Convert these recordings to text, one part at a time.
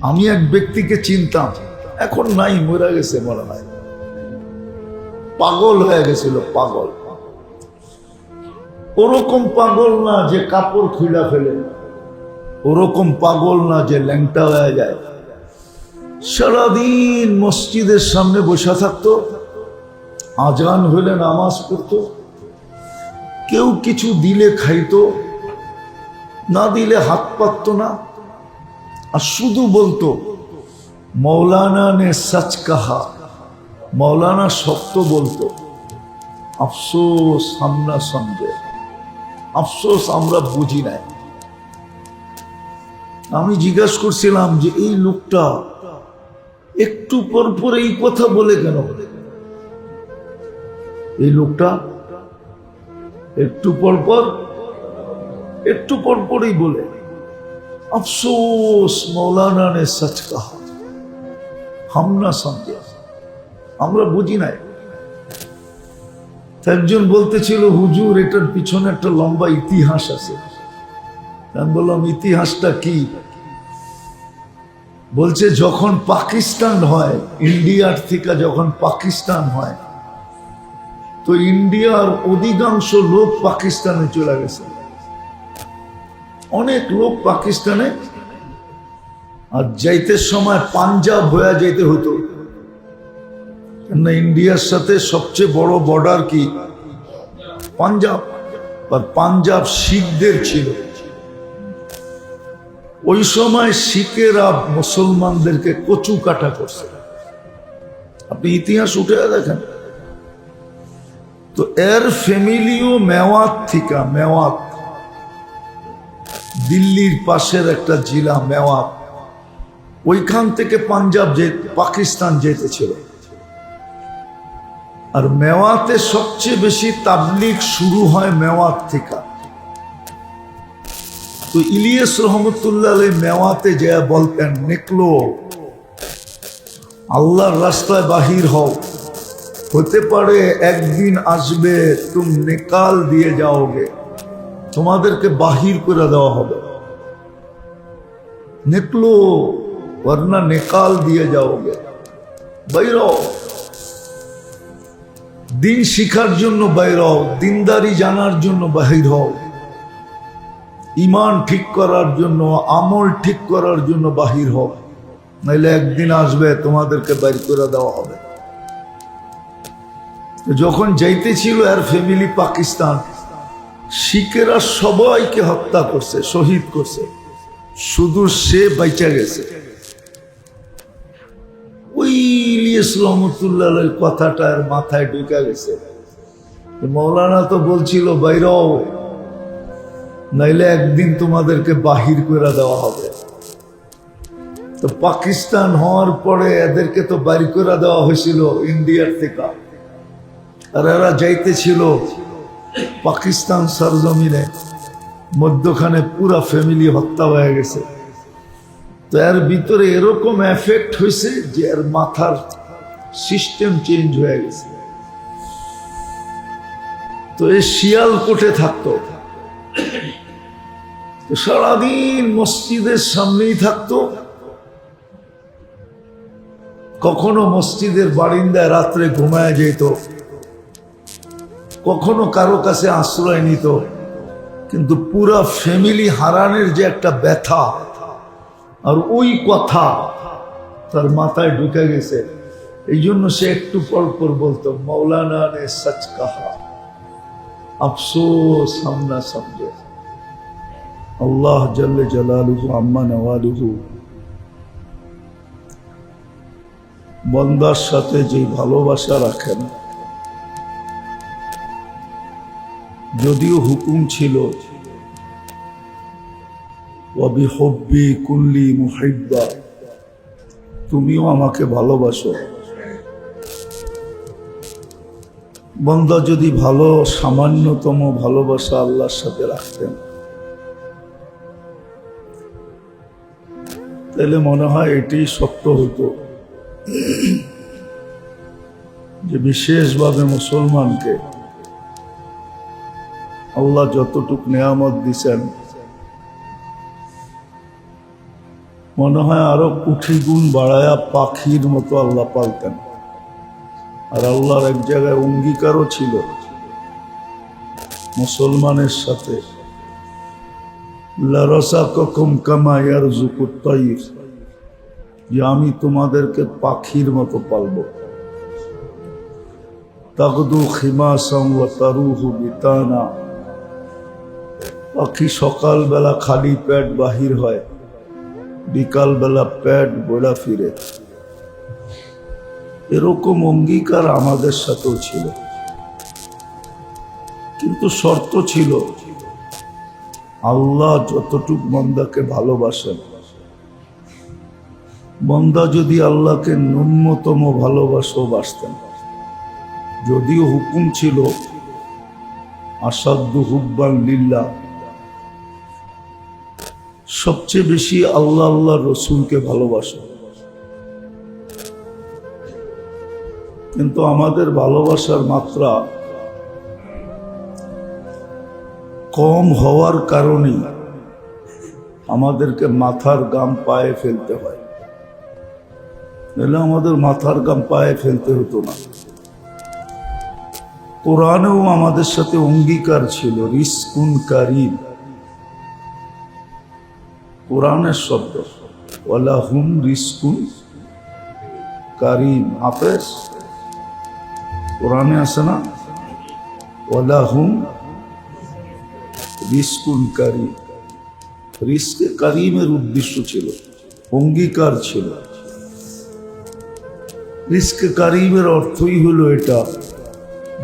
আমি এক ব্যক্তিকে চিনতাম, এখন নাই, মরে গেছে মনে হয়, পাগল হয়ে গেছিল, পাগল। ওরকম পাগল না যে কাপড় খুলে ফেলে, ওরকম পাগল না যে ল্যাংটা হয়ে যায়। সারাদিন মসজিদের সামনে বসে থাকতো, আজান হইলে নামাজ পড়তো, কেউ কিছু দিলে খাইতো, না দিলে হাত পাততো না, আর শুধু বলতো মৌলানা নে সচ কাহা, মৌলানা সত্য বলতো, আফসোস আমরা সমঝে, আফসোস আমরা বুঝি নাই। আমি জিজ্ঞাসা করছিলাম যে এই লোকটা একটু পর পর এই কথা বলে কেন? এই লোকটা একটু পর পরই বলে আফসোস মৌলানা নে সচ কাহা, হাম না সমঝে, আমরা বুঝি নাই। একজন বলতেছিল হুজুর এটার পিছনে একটা লম্বা ইতিহাস আছে। আমি বললাম ইতিহাসটা কি? বলছে যখন পাকিস্তান হয়, ইন্ডিয়ার থেকে যখন পাকিস্তান হয়, তো ইন্ডিয়ার অধিকাংশ লোক পাকিস্তানে চলে গেছে, অনেক লোক পাকিস্তানে। আর যাইতে সময় পাঞ্জাব হয়ে যেতে হতো, না ইন্ডিয়ার সাথে সবচেয়ে বড় বর্ডার কি পাঞ্জাব, আর পাঞ্জাব শিখদের ছিল। ওই সময় শিখেরা মুসলমানদেরকে কচু কাটা করছে, আপনি ইতিহাস উঠে দেখেন। তো এর ফ্যামিলিও মেওয়াত থেকে, মেওয়াত দিল্লির পাশের একটা জেলা মেওয়াত, ওইখান থেকে পাঞ্জাব পাকিস্তান যেতেছিল। আর মেওয়াতে সবচেয়ে বেশি তাবলিগ শুরু হয় মেওয়াত থেকে। তো ইলিয়াস রহমতুল্লাহ মেওয়াতে যা বলতেন, নিকলো আল্লাহর রাস্তায় বাহির হও, হতে পারে একদিন আসবে তুম নিকাল দিয়ে যাওগে, তোমাদেরকে বাহির করে দেওয়া হবে, নিকলো वरना निकाल दिए जाओगे। বাইরও দিন শিখার জন্য বাইরও, দিনদারি জানার জন্য বাহির হও, ইমান ঠিক করার জন্য, আমল ঠিক করার জন্য বাহির হও, নাইলে একদিন আসবে তোমাদেরকে বাইর করে দেওয়া হবে। যখন যাইতেছিল এর ফ্যামিলি পাকিস্তান, শিখেরা সবাইকে হত্যা করছে, শহীদ করছে, শুধু সে বাইচা গেছে। ওই ইলিয়াস রহমতুল্লাহ কথাটা এর মাথায় ঢুকে গেছে, মৌলানা তো বলছিল বাইরও, নাইলে একদিন তোমাদেরকে বাহির করে দেওয়া হবে। তো পাকিস্তান হওয়ার পরে এদেরকে তো বাহির করে দেওয়া হয়েছিল ইন্ডিয়ার থেকে, আর এরা যাইতেছিল পাকিস্তান সরজমিনে, মধ্যখানে পুরা ফ্যামিলি হত্যা হয়ে গেছে। তো এর ভিতরে এরকম এফেক্ট হয়েছে যে এর মাথার সিস্টেম চেঞ্জ হয়ে গেছে। তো এই শিয়ালকোটে থাকতো, তো সারাদিন মসজিদের সামনেই থাকতো, কখনো মসজিদের বারিন্দায় রাত্রে ঘুমায় যেত, কখনো কারো কাছে আশ্রয় নিত। কিন্তু পুরা ফ্যামিলি হারানোর যে একটা ব্যথা, আর ওই কথা তার মাথায় ঢুকে গেছে। এই জন্য সে একটু পর পর বলতো মৌলানা নে সচ কাহা, আফসোস হাম না সমঝে। আল্লাহ জাল্লে জালালুহু আম্মা নওয়ালুহু বান্দার সাথে যে ভালোবাসা রাখেন, যদিও হুকুম ছিল ওয়াবিহুব্বি কুল্লি মুহিব্বা, তুমিও আমাকে ভালোবাসো। বান্দা যদি ভালো সামান্যতম ভালোবাসা আল্লাহর সাথে রাখতেন, তাহলে মনে হয় এটাই সত্য হতো যে বিশেষভাবে মুসলমানকে আল্লাহ যতটুক নেয়ামত দিছেন, মনে হয় আরো কোটি গুণ বাড়ায়া পাখির মতো আল্লাহ পালতেন। আর আল্লাহর এক জায়গায় অঙ্গীকারও ছিল মুসলমানের সাথে, লারাসাকুম কামা ইয়ারযুকুত তাইর, যে আমি তোমাদেরকে পাখির মতো পালব। তাগদু খিমাসাম ওয়া তারুহু বিতানা, পাখি সকালবেলা খালি পেট বাহির হয়, বিকালবেলা পেট ভরা ফিরে। এরকম অঙ্গীকার আমাদের সাথেও ছিল, কিন্তু শর্ত ছিল আল্লাহ যতটুক বান্দাকে ভালোবাসেন, বান্দা যদি আল্লাহকে ন্যূনতম ভালোবাসতেন। যদিও হুকুম ছিল আসাদ্দু হুব্বান লিল্লাহ, সবচেয়ে বেশি আল্লাহ আল্লাহ রসুলকে ভালোবাসো। কিন্তু আমাদের ভালোবাসার মাত্রা কম হওয়ার কারণেই আমাদেরকে মাথার গাম পায়ে ফেলতে হয়, নাহলে আমাদের মাথার গাম পায়ে ফেলতে হতো না। কোরআনেও আমাদের সাথে অঙ্গীকার ছিল রিজকুন কারীম, কোরআনের শব্দ, ওয়ালাহুম রিজকুন কারীম। হাফেজ, কোরআনে আছে না, ওয়ালাহুম রিজকুন কারীম। রিজকে কারীমের উদ্দেশ্য ছিল, অঙ্গীকার ছিল। রিজকে কারীমের অর্থই হলো এটা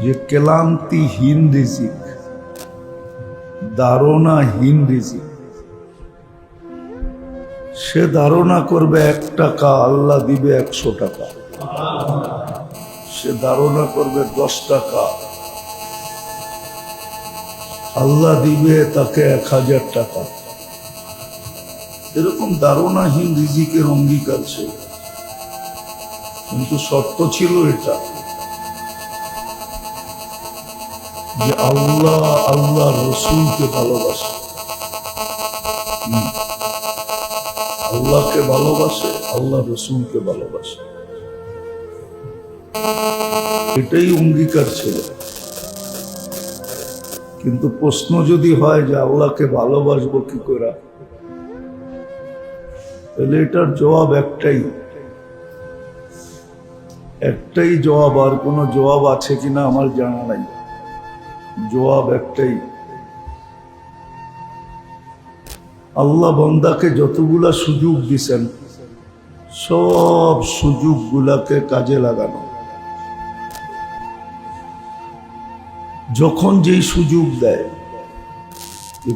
যে ক্লান্তিহীন রিজিক, ধারণাহীন রিজিক। সে ধারণা করবে 1 টাকা, আল্লাহ দিবে 100 টাকা। সে ধারণা করবে 10 টাকা, আল্লাহ দিবে তাকে 1000 টাকা। এরকম ধারণাহীন রিজিকের অঙ্গীকার ছিল, কিন্তু শর্ত ছিল এটা যে আল্লাহ আল্লাহ রসুলকে ভালোবাসে। আল্লাহকে ভালোবাসে, আল্লাহ রসুলকে ভালোবাসে, এটাই অঙ্গীকার ছিল। কিন্তু প্রশ্ন যদি হয় যে আল্লাহকে ভালোবাসবো কি করে, তাহলে এটার জবাব একটাই জবাব। আর কোনো জবাব আছে কিনা আমার জানা নাই। জবাব একটাই, আল্লাহ বান্দাকে যতগুলা সুযোগ দিছেন সব সুযোগগুলাকে কাজে লাগানো। যখন যেই সুযোগ দেয়,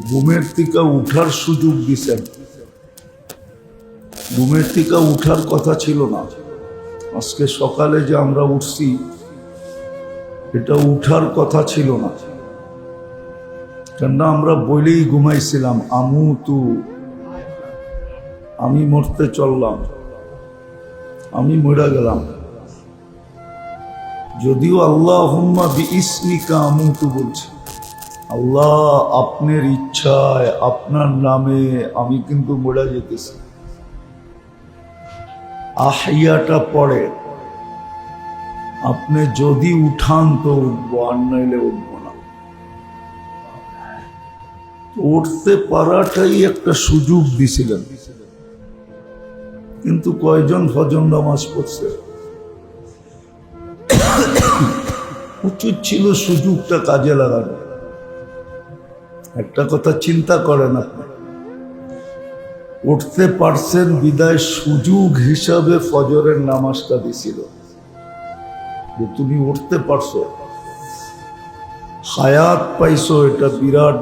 ঘুমের থেকে উঠার সুযোগ দিছেন, ঘুমের থেকে উঠার কথা ছিল না। আজকে সকালে যে আমরা উঠছি, এটা উঠার কথা ছিল না, কেননা আমরা বলেই ঘুমাইছিলাম আমুতু, আমি মরতে চললাম, আমি মরে গেলাম। যদিও আল্লাহুম্মা বিইসমিকা আমুতু বলছে, আল্লাহ আপনার ইচ্ছায় আপনার নামে আমি কিন্তু মরে যেতেছি। আহিয়াটা পড়ে, আপনি যদি উঠান তো উঠবো, আর নাইলে উঠবো না। উঠতে পারাটাই একটা সুযোগ দিছিলেন, কিন্তু কয়জন ফজর নামাজ পড়ছে? উচিত ছিল সুযোগটা কাজে লাগানো। একটা কথা চিন্তা করেন, আপনি উঠতে পারছেন বিদায় সুযোগ হিসাবে ফজরের নামাজটা দিছিল, যে তুমি উঠতে পারছো, হায়াত পাইছো, এটা বিরাট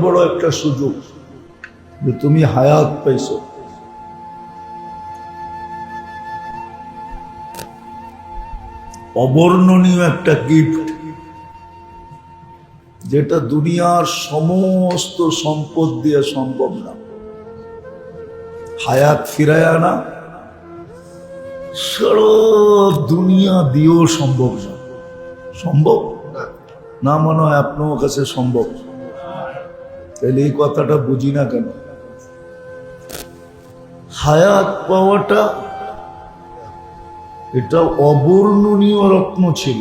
বড় একটা সুযোগ যে তুমি হায়াত পাইছো। অবর্ণনীয় একটা গিফট, যেটা দুনিয়ার সমস্ত সম্পদ দিয়ে সম্ভব না। হায়াত ফিরায় আনা সারা দুনিয়া দিয়েও সম্ভব না। সম্ভব না মনে হয় আপনার কাছে সম্ভব? তাহলে এই কথাটা বুঝি না কেন? হায়াত পাওয়াটা এটা অবর্ণনীয় রত্ন ছিল,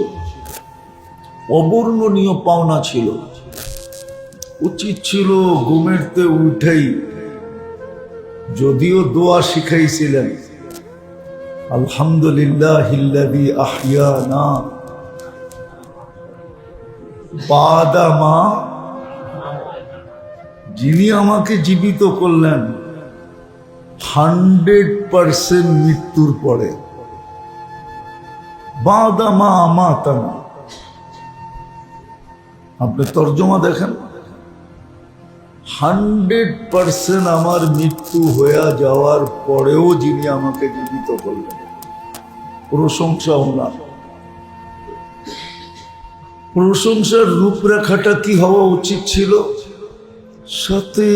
অবর্ণনীয় পাওনা ছিল। উচিত ছিল ঘুমেরতে উঠেই, যদিও দোয়া শিখাইছিলেন, আলহামদুলিল্লাহিল্লাযী আহইয়ানা বাদা মা, যিনি আমাকে জীবিত করলেন 100% মৃত্যুর পরে। বাদা মা আমাতানা, আপনি তর্জমা দেখেন, 100% আমার মৃত্যু হয়ে যাওয়ার পরেও যিনি আমাকে জীবিত করলেন, প্রশংসা ওনার। প্রশংসার রূপরেখাটা কি হওয়া উচিত ছিল? সাথে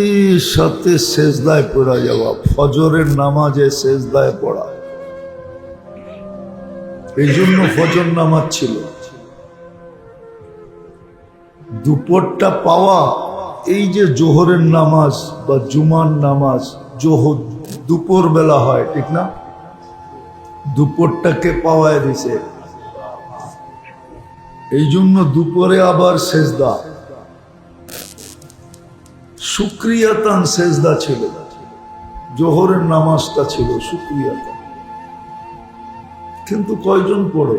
সাথে সেজদায় পড়া যাওয়া, ফজরের নামাজে সেজদায় পড়া। এই জন্য ফজর নামাজ ছিল। দুপুরটা পাওয়া, এই যে জোহরের নামাজ বা জুমার নামাজ জোহর দুপুর বেলা হয়, ঠিক না? দুপুরটাকে পাওয়ায় দিছে, এই জন্য দুপুরে আবার সেজদা, শুকরিয়াতান সেজদা ছিল। জোহরের নামাজটা ছিল শুকরিয়াতান। কিন্তু কয়জন পড়ে?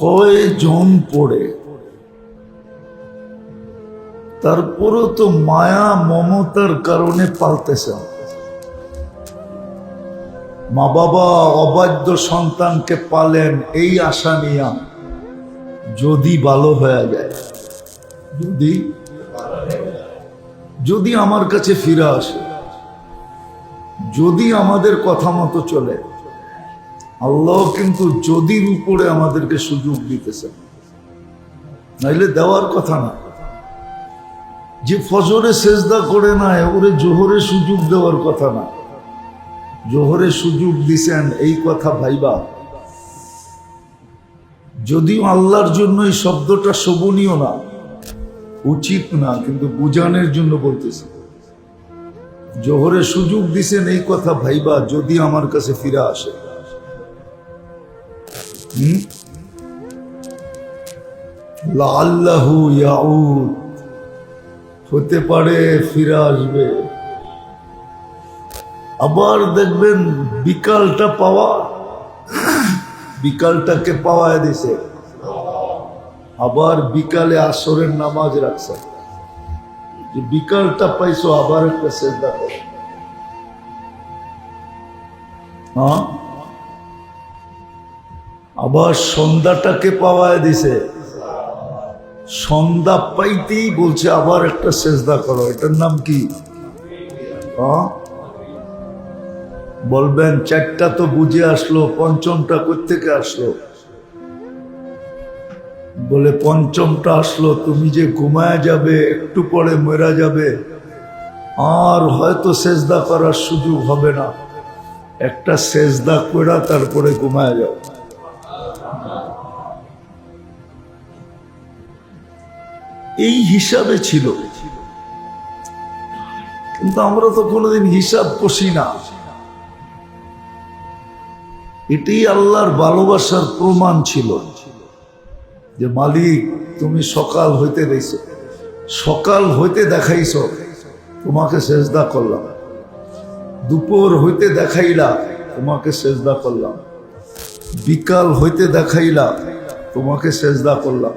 কয়জন পড়ে? তারপরও তো মায়া মমতার কারণে পালতেছে। মা বাবা অবাধ্য সন্তানকে পালেন এই আশা নিয়া, যদি ভালো হয়ে যায়, যদি আমার কাছে ফিরে আসে, যদি আমাদের কথা মতো চলে। আল্লাহ কিন্তু যদির উপরে আমাদেরকে সুযোগ দিতেছে, নাইলে দেওয়ার কথা না। যে ফজরে সেজদা করে না, ওরে জোহরে সুযোগ দেওয়ার কথা না। জোহরে সুযোগ দিছেন এই কথা ভাইবা। যদিও আল্লাহর জন্য এই শব্দটা শোভনীয় না, উচিত না, কিন্তু বুঝানোর জন্য বলতেছি। জোহরে সুযোগ দিছেন এই কথা ভাইবা, যদি আমার কাছে ফিরে আসে। লাআল্লাহু ইয়াউদ, হতে পারে ফিরে আসবে। আবার দেখবেন বিকালটা পাওয়া, বিকালটাকে পাওয়ায় দিছে। আবার বিকালে আসরের নামাজ রাখছে, যে বিকালটা পাইছো, আবার একটা সেজদা করো। হ্যাঁ, আবার সন্ধ্যাটাকে পাওয়ায় দিছে। সন্ধ্যা পাইতেই বলছে আবার একটা সেজদা করো। এটার নাম কি? হ্যাঁ, বলবেন চারটা তো বুঝে আসলো, পঞ্চমটা কোত্থেকে আসলো? বলে পঞ্চমটা আসলো, তুমি যে ঘুমায় যাবে, একটু পরে মরা যাবে, আর হয়তো সেজদা করার সুযোগ হবে না, একটা সেজদা কইরা তারপরে ঘুমায় যাও। এই হিসাবে ছিল, কিন্তু আমরা তো কোনোদিন হিসাব কষি না। এটাই আল্লাহর ভালোবাসার প্রমাণ ছিল, যে মালিক তুমি সকাল হইতে দিয়েছো, সকাল হইতে দেখাইছ, তোমাকে সেজদা করলাম। দুপুর হইতে দেখাইলা, তোমাকে সেজদা করলাম। বিকাল হইতে দেখাইলা, তোমাকে সেজদা করলাম।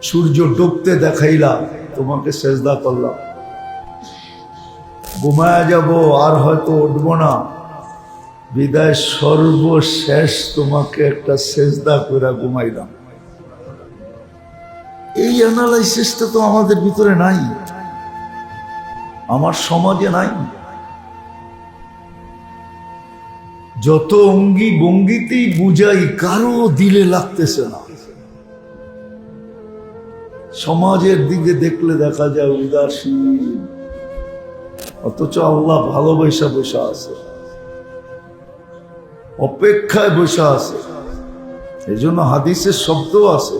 সূর্য ডুবতে দেখাইলা, তোমাকে সেজদা করলাম। ঘুমায়া যাব, আর হয়তো উঠবো না, বিদায় সর্বশেষ তোমাকে একটা সেজদা করে ঘুমাইলাম। এই অ্যানালাইসিসটা তো আমাদের ভিতরে নাই, আমার সমাজে নাই। যত অঙ্গি ভঙ্গিতেই বুঝাই, কারো দিলে লাগতেছে না। সমাজের দিকে দেখলে দেখা যায় উদাসীন, অথচ আল্লাহ ভালোবাসা বসা আছে, অপেক্ষায় বসা আছে। এই জন্য হাদিসের শব্দ আছে,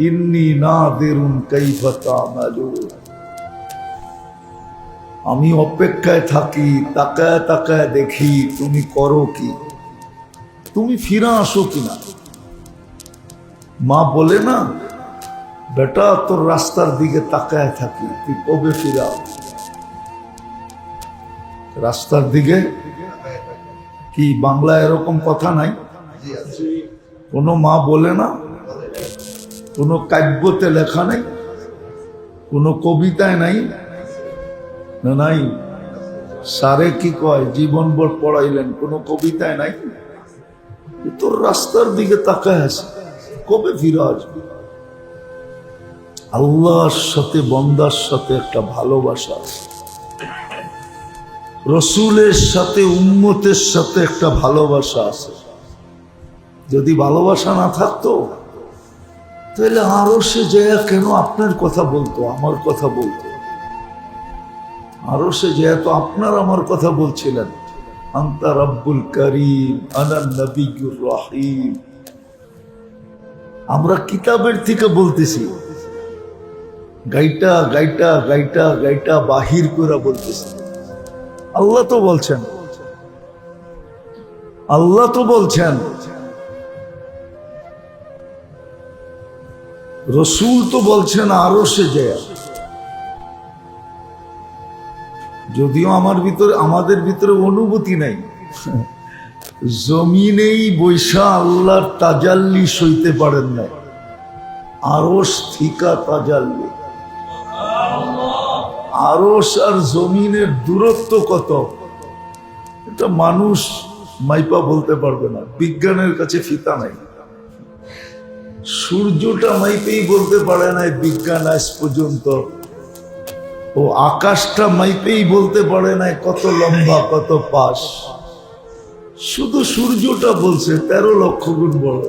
ইন্নী নাযিরুন কাইফা তা'মালুন। আমি অপেক্ষায় থাকি, তাকায় তাকায় দেখি তুমি করো কি, তুমি ফিরে আসো কিনা। মা বলে না, বেটা তোর রাস্তার দিকে তাকায় থাকি, তুই কবে ফিরা। রাস্তার দিকে কি বাংলা এরকম কথা নাই? কোনো মা বলে না, কোনো কাব্যতে লেখা নাই, কোনো কবিতায় নাই, না নাই। সারে কি কয়, জীবনভর পড়াইলেন, কোনো কবিতায় নাই। তোর রাস্তার দিকে তাকায় আছে, কবে ফিরে আসবে। আল্লাহর সাথে বন্দার সাথে একটা ভালোবাসা আছে, রসুলের সাথে উম্মতের সাথে একটা ভালোবাসা আছে। যদি ভালোবাসা না থাকতো তাহলে আরো সে জায়গা কেন আপনার কথা বলতো, আমার কথা বলতো। আরো সে জায়গা তো আপনার আমার কথা বলছিলেন, আনতা রাব্বুল করিম আনা নবিয়্যুর রহিম। আমরা কিতাবের থেকে বলতেছি, গাইটা গাইটা গাইটা গাইটা বাহির করে বলতেছি। আল্লাহ তো বলছেন, আল্লাহ তো বলছেন, রসুল তো বলছেন আরো সে জায়গা। যদিও আমাদের ভিতরে অনুভূতি নাই, জমিনেই বৈশা আল্লাহর তাজাল্লি সইতে পারেন না, আরশ থিকা তাজাল্লি। আরশ আর জমিনের দূরত্ব কত, এটা মানুষ মাইপা বলতে পারবে না, বিজ্ঞানের কাছে ফিতা নাই। সূর্যটা মাইপেই বলতে পারে না বিজ্ঞান আজ পর্যন্ত, ও আকাশটা মাইপেই বলতে পারে না কত লম্বা কত পাশ। শুধু সূর্যটা বলছে 13 লক্ষ গুণ বড়।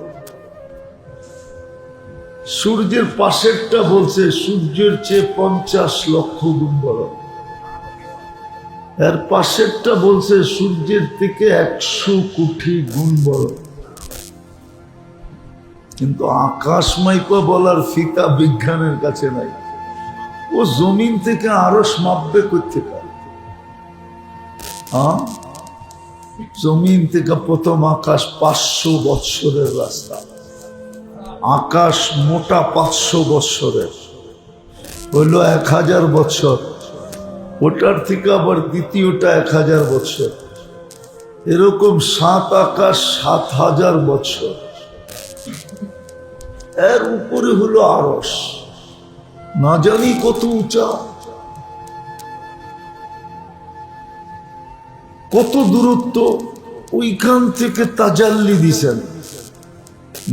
সূর্যের পাশেরটা বলছে সূর্যের চেয়ে 50 লক্ষ গুণ বড়। এর পাশেরটা বলছে সূর্যের থেকে 100 কোটি গুণ বড়। কিন্তু আকাশ মাইপা বলার ফিতা বিজ্ঞানের কাছে নাই। ও জমিন থেকে আরশ মাপবে করতে পারে। জমিন থেকে প্রথম আকাশ 500 বৎসরের রাস্তা, আকাশ মোটা 500 বৎসরের, হইল 1000 বৎসর। ওটার থেকে আবার দ্বিতীয়টা 1000 বৎসর, এরকম 7 আকাশ 7000 বৎসর। এর উপরে হলো আরশ, না জানি কত উঁচা, কত দূরত্ব। ওইখান থেকে তাজাল্লি দিছেন,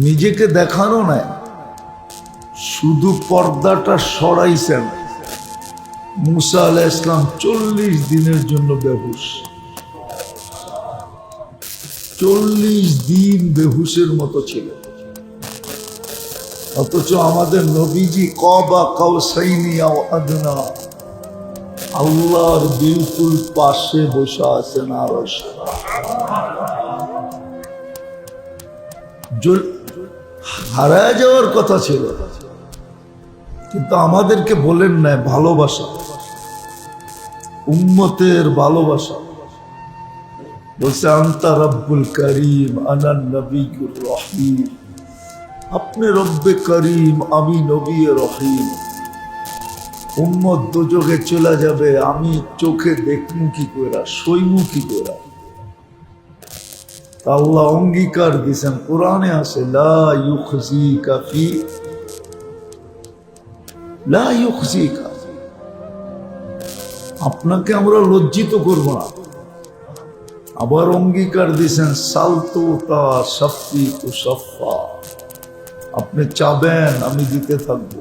নিজেকে দেখানো নাই, শুধু পর্দাটা সরাইছেন। মুসা আলাইহিস সালাম 40 দিনের জন্য বেহুশ, 40 দিন বেহুশের মতো ছিল। অথচ আমাদের নবীজি কবা কাউসাইনি আও আদনা, আল্লাহর বিলকুল পাশে বসে আছেন আরশ। হারায় যাওয়ার কথা ছিল, কিন্তু আমাদেরকে বলেন না ভালোবাসা, উম্মতের ভালোবাসা। বলছে আনতা রাব্বুল করিম আনা নবিয়্যুর রহিম। আপনি রব্বে করিম, আমি নবী রহিম। উম্মত দোজখে চলে যাবে, আমি চোখে দেখমু কি করে, সইমু কি করে। আল্লাহ অঙ্গীকার দিয়েছেন, কোরআনে আছে লা ইউখজিকা ফি লা ইউখজিকা, আপনাকে আমরা লজ্জিত করব না। আবার অঙ্গীকার দিয়েছেন সালতু তা সাফি তুসাফা, আপনি চাবেন আমি দিতে থাকবো,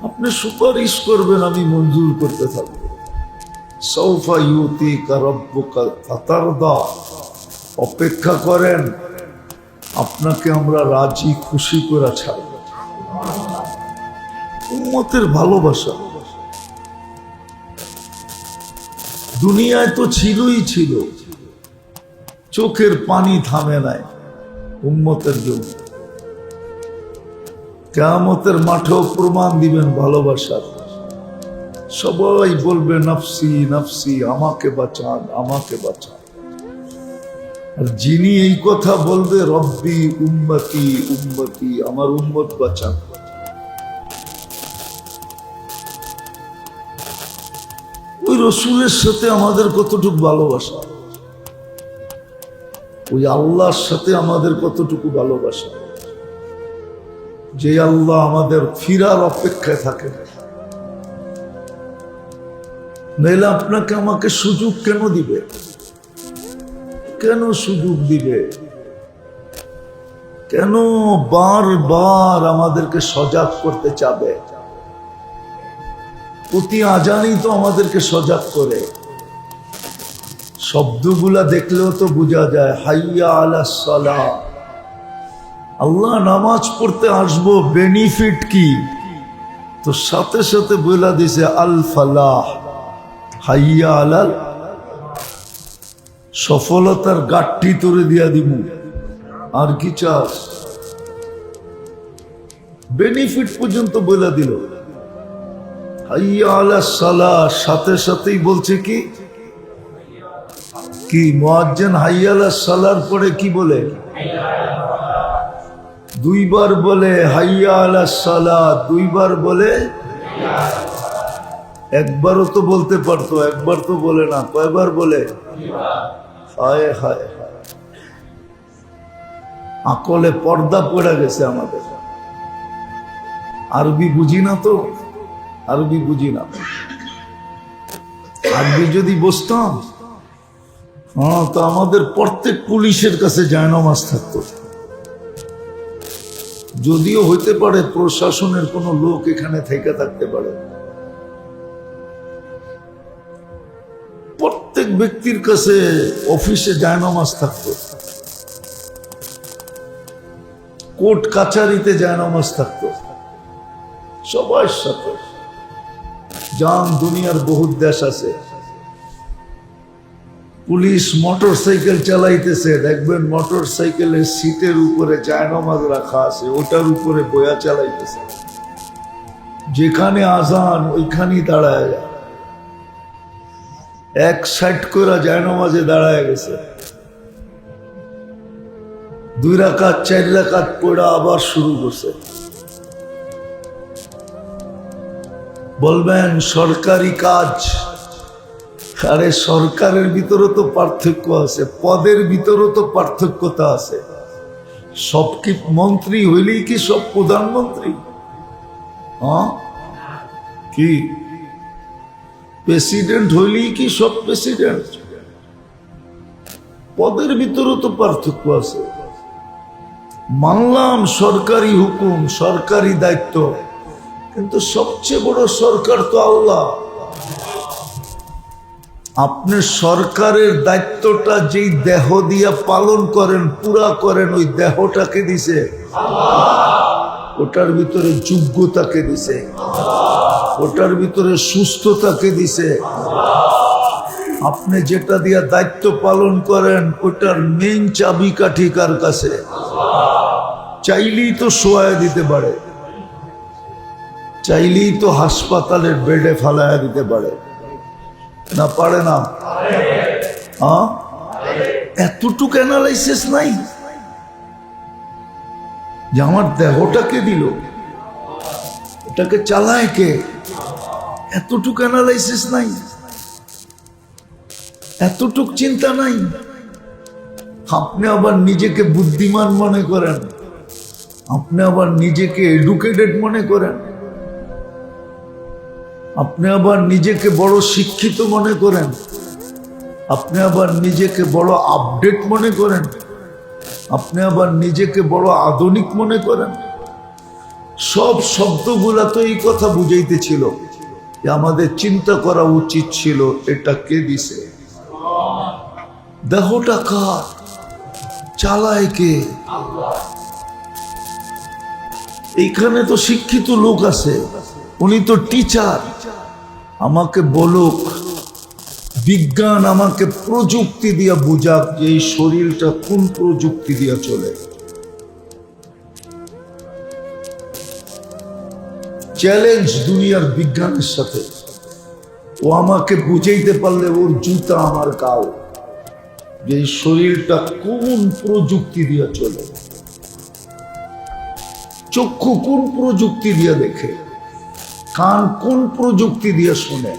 আপনি সুপারিশ করবেন আমি মঞ্জুর করতে থাকবো। সৌফা ইউতিকা রাব্বুকা ফাতারদা, অপেক্ষা করেন, আপনাকে আমরা রাজি খুশি করে ছাড়ব। উম্মতের ভালোবাসা দুনিয়ায় তো ছিলই ছিল, চোখের পানি থামে নাই উম্মতের জন্য। কিয়ামতের মাঠেও প্রমাণ দিবেন ভালোবাসার। সবাই বলবে নফসি নফসি, আমাকে বাঁচান আমাকে বাঁচান। আর যিনি এই কথা বলবে রব্বি উম্মতি উম্মতি, আমার উম্মত বাঁচান। ওই রসুলের সাথে আমাদের কতটুকু ভালোবাসা, ওই আল্লাহর সাথে আমাদের কতটুকু ভালোবাসা, যে আল্লাহ আমাদের ফিরার অপেক্ষায় থাকে। নইলে আপনাকে আমাকে সুযোগ কেন দিবে? কেন সুযোগ দিবে? কেন বারবার আমাদেরকে সজাগ করতে চাবে? প্রতি আজানই তো আমাদেরকে সজাগ করে। শব্দগুলা দেখলেও তো বোঝা যায়, হাইয়া আলাস সালাহ। আল্লাহ নামাজ পড়তে আসবো, বেনিফিট কি? তো সাথে সাথে বলে দিছে আল ফালাহ, হাইয়া আলাল, সফলতার গাঠটি তোরে দিয়া দিব। আর কি চাস? বেনিফিট পর্যন্ত বলে দিল। হাইয়া আলাস সালাহ, সাথে সাথেই বলছে কি কি মুয়াজ্জিন হাইয়া আলাস সালার পরে কি বলে? দুইবার বলে হাইয়া আলাস সালাহ, দুইবার বলে। একবারও তো বলতে পারতো, একবার তো বলে না, কয়বার বলে? হায় হায়, আকলে পর্দা পড়ে গেছে আমাদের। আরবি বুঝি না তো, আরবি বুঝি না। আরবি যদি বসতাম, তো আমাদের প্রত্যেক পুলিশের কাছে জায়নামাজ থাকতো। যদিও হইতে পারে প্রশাসনের কোনো লোক এখানে থেকে থাকতে পারে। প্রত্যেক ব্যক্তির কাছে অফিসে জায়নামাজ থাকতো, কোর্ট কাছারিতে জায়নামাজ থাকতো, সবার সাথে। জান দুনিয়ার বহুত দেশ আছে, পুলিশ মোটর সাইকেল চালাইতেছে, দেখবেন মোটর সাইকেলের সিটের উপরে জায়নামাজ রাখা আছে, ওটার উপরে বয়া চালাইতেছে। যেখানে আজান ওইখানেই দাঁড়ায় যায়, এক সাইড করে জায়নামাজে দাঁড়ায় গেছে। 2 রাকাত 4 রাকাত পড়া আবার শুরু করছে। বলবেন সরকারি কাজ, আরে সরকারের ভিতরে তো পার্থক্য আছে, পদের ভিতরে তো পার্থক্যতা আছে। সব কি মন্ত্রী হইলেই কি সব প্রধানমন্ত্রী? হ্যাঁ, কি প্রেসিডেন্ট হইলেই কি সব প্রেসিডেন্ট? পদের ভিতরে তো পার্থক্য আছে। মানলাম সরকারি হুকুম, সরকারি দায়িত্ব, কিন্তু সবচেয়ে বড় সরকার তো আল্লাহ। আপনি সরকারের দায়িত্বটা যেই দেহ দিয়া পালন করেন, পুরা করেন, ওই দেহটাকে দিছে ওটার ভিতরে যোগ্যতাকে দিছে, ওটার ভিতরে সুস্থতাকে দিছে। আপনি যেটা দিয়া দায়িত্ব পালন করেন, ওটার মেইন চাবিকাঠি কার কাছে? চাইলেই তো শোয়ায় দিতে পারে, চাইলেই তো হাসপাতালের বেডে ফালায়া দিতে পারে, না পারে না? হ্যাঁ, এতটুকু অ্যানালাইসিস নাই যে আমার দেহটাকে দিল, এটাকে চালায় কে? এতটুকু অ্যানালাইসিস নাই, এতটুক চিন্তা নাই। আপনি আবার নিজেকে বুদ্ধিমান মনে করেন, আপনি আবার নিজেকে এডুকেটেড মনে করেন, আপনি আবার নিজেকে বড় শিক্ষিত মনে করেন, আপনি আবার নিজেকে বড় আপডেট মনে করেন, আপনি আবার নিজেকে বড় আধুনিক মনে করেন। সব শব্দগুলা তো এই কথা বুঝাইতেছিল যে আমাদের চিন্তা করা উচিত ছিল এটা কে দিছে, দেহটা কার, চালায় কে? এইখানে তো শিক্ষিত লোক আছে, উনি তো টিচার। আমাকে বলুক, বিজ্ঞান আমাকে প্রযুক্তি দিয়া বুঝাক যে এই শরীরটা কোন প্রযুক্তি দিয়া চলে। চ্যালেঞ্জ দুনিয়ার বিজ্ঞানের সাথে। ও আমাকে বুঝাইতে পারলে ওর জুতা আমার কাল, যে এই শরীরটা কোন প্রযুক্তি দিয়ে চলে, চক্ষু কোন প্রযুক্তি দিয়ে দেখে, কান কোন প্রযুক্তি দিয়ে শোনে,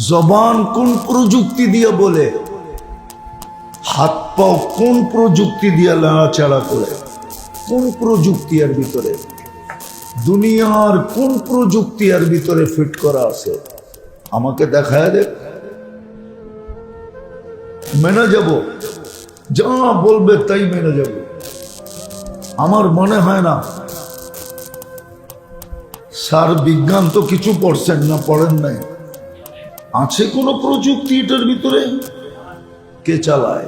জবান কোন প্রযুক্তি দিয়ে বলে, হাত পাও কোন প্রযুক্তি দিয়ে নাড়াচাড়া করে, কোন প্রযুক্তি এর ভিতরে, দুনিয়ার কোন প্রযুক্তি এর ভিতরে ফিট করা আছে, আমাকে দেখায় দেখ, মেনে যাব, যা বলবে তাই মেনে যাব। আমার মনে হয় না স্যার বিজ্ঞান তো কিছু পড়ছেন না, পড়েন নাই, আছে কোন প্রযুক্তি এটার ভিতরে? কে চালায়?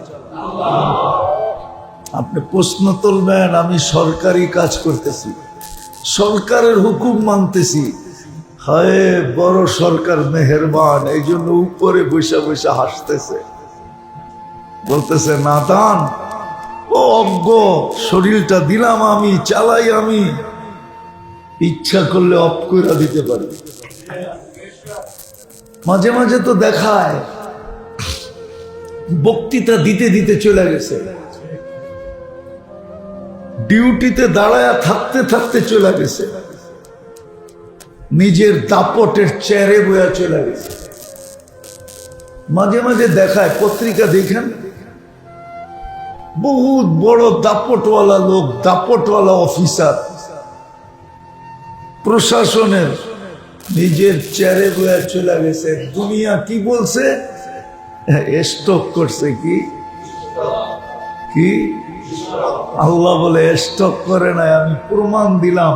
আপনি প্রশ্ন তুলবেন, আমি সরকারি কাজ করতেছি, সরকারের হুকুম মানতেছি, হায় বড় সরকার মেহেরবান, এই জন্য উপরে বৈশা বৈশা হাসতেছে, বলতেছে নাদান ও অজ্ঞ, শরীরটা দিলাম আমি, চালাই আমি, ইচ্ছা করলে অফ করে দিতে পারি। মাঝে মাঝে তো দেখায় বক্তৃতা দিতে দিতে চলে গেছে, ডিউটিতে দাঁড়ায়া থাকতে থাকতে চলে গেছে, নিজের দাপটের চেয়ারে বয়া চলে গেছে। মাঝে মাঝে দেখায়, পত্রিকা দেখেন, বহুত বড় দাপটওয়ালা লোক, দাপটওয়ালা অফিসার প্রশাসনের, নিজের চেয়ারে বয়া চলে গেছে। দুনিয়া কি বলছে? স্টক করছে। কি কি আল্লাহ বলে স্টক করে নাই, আমি প্রমাণ দিলাম।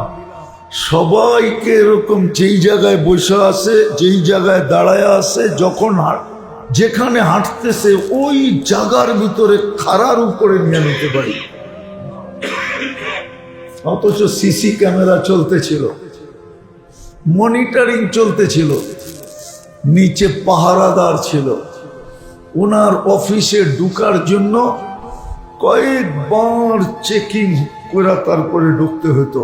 সবাইকে এরকম যেই জায়গায় বসে আছে, যেই জায়গায় দাঁড়ায় আছে, যখন যেখানে হাঁটতেছে ওই জায়গার ভিতরে খাড়ার উপরে নিয়ে নিতে পারি। অথচ সিসি ক্যামেরা চলতেছিল, মনিটরিং চলতেছিল, নিচে পাহারাদার ছিল। ওনার অফিসে ঢুকার জন্য কয়েকবার চেকিং করে তারপরে ঢুকতে হতো,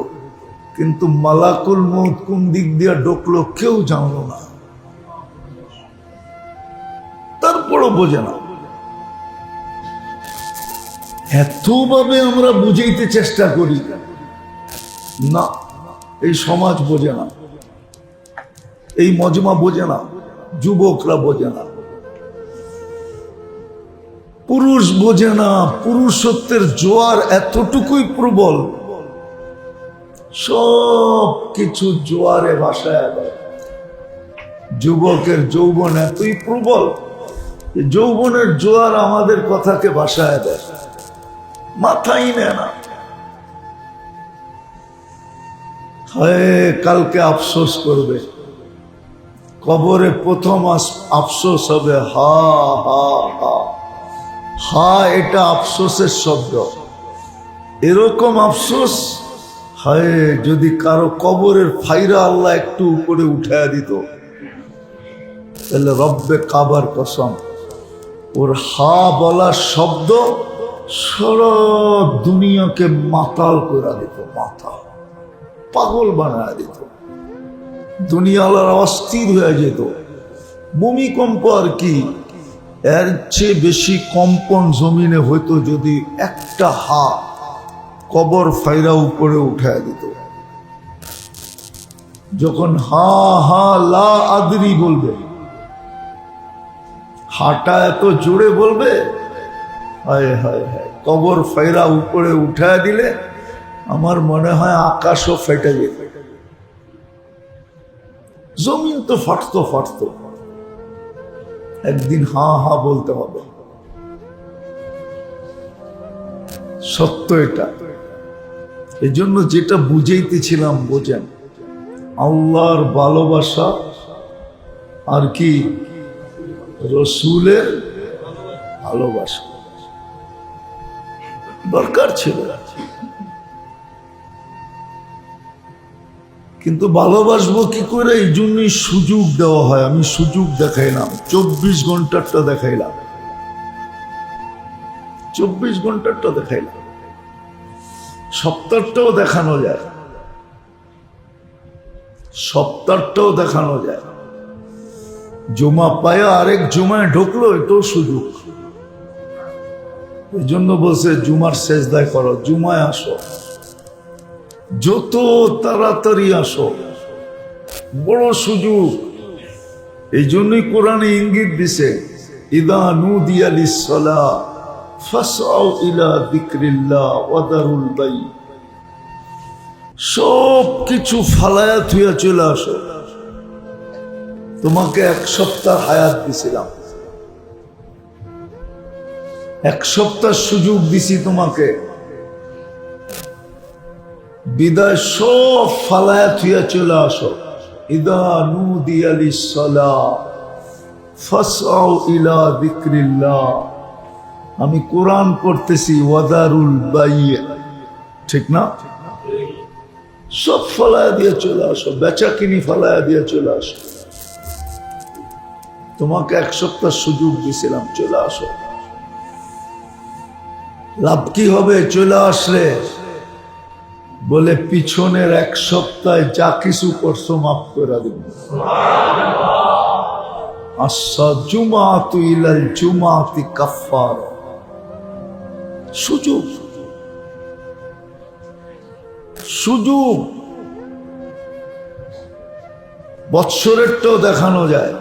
কিন্তু মালাকুল মউত কোন দিক দিয়ে ঢুকলো কেউ জানলো না, তারপরও বোঝে না। এতভাবে আমরা বুঝাইতে চেষ্টা করি, না এই সমাজ বোঝে না, এই মজমা বোঝে না, যুবকরা বোঝে না, পুরুষ বোঝে না। পুরুষত্বের জোয়ার এতটুকুই প্রবল, সব কিছু জোয়ারে ভাসায় দেয়। যুবকের যৌবন এতই প্রবল, যৌবনের জোয়ার আমাদের কথাকে ভাসায় দেয়, মাথাই নেয় না। হায় কালকে আফসোস করবে, কবরে প্রথম আফসোস হবে হা হা হা হা, এটা আফসোসের শব্দ। এরকম আফসোস, হায় যদি কারো কবরের ফাইরা আল্লাহ একটু উপরে উঠায় দিত, তাহলে রব্বে কাবার কসম, ওর হা বলার শব্দ সারা দুনিয়াকে মাতাল করে দিত, মাতাল পাগল বানায় দিত, দুনিয়ালার অস্থির হয়ে যেত। ভূমিকম্প আর কি, এর চেয়ে বেশি কম্পন জমিনে হইতো যদি একটা হা কবর ফাইরা উপরে উঠায় দিত। যখন হা হা লা আদরি বলবে, হাটা এত জোরে বলবে, হায় হায় হায়, কবর ফাইরা উপরে উঠায় দিলে আমার মনে হয় আকাশও ফেটে যেত, জমিন তো ফাটতো ফাটতো। একদিন হা হা বলতে হবে, সত্য এটা। এজন্য যেটা বুঝাইতেছিলাম বোঝেন, আল্লাহর ভালোবাসা আর কি রসুলের ভালোবাসা দরকার ছিল, কিন্তু ভালোবাসবো কি করে, এই জন্যই সুযোগ দেওয়া হয়। আমি সুযোগ দেখাইলাম, 24 ঘন্টারটা দেখাইলাম, 24 ঘন্টারটা দেখাইলাম। সপ্তাহটাও দেখানো যায়, সপ্তাহটাও দেখানো যায়। জুমা পায়া আরেক জুমায় ঢুকলো, এটাও সুযোগ। এই জন্য বলছে জুমার সেজদায় করো, জুমায় আসো, যত তাড়াতাড়ি আসো, বড় সুযোগ। এই জন্যই কোরআনে ইঙ্গিত দিছে, ইদা নুদিয়া লিস-সালাহ ফাসআউ ইলা যিকরিল্লাহ ওয়া দারুল বাই। সব কিছু ফালায়া থুয়া চলে আসো। তোমাকে 1 সপ্তাহ হায়াত দিছিলাম, 1 সপ্তাহ সুযোগ দিছি তোমাকে, বিদায় সব ফালায়া থুয়া চলে আসো। ইদা নুদিয়া লিস-সালাহ ফাসআউ ইলা যিকরিল্লাহ। আমি কোরআন পড়তেছি, ওয়াদারুল বাই, ঠিক না? সব ফালায়া দিয়ে চলে আসো, বেচা কিনি ফালায়া দিয়ে চলে আসো। তোমাকে 1 সপ্তাহ সুযোগ দিছিলাম, চলে আসো। লাভ কি হবে চলে আসলে? বলে পিছনের 1 সপ্তাহে যা কিছু করছো মাফ করে দিব। আস-জুমাতু ইলাল জুমাতি কাফফারা। সুযোগ, সুযোগ। বৎসরেরটাও দেখানো যায়।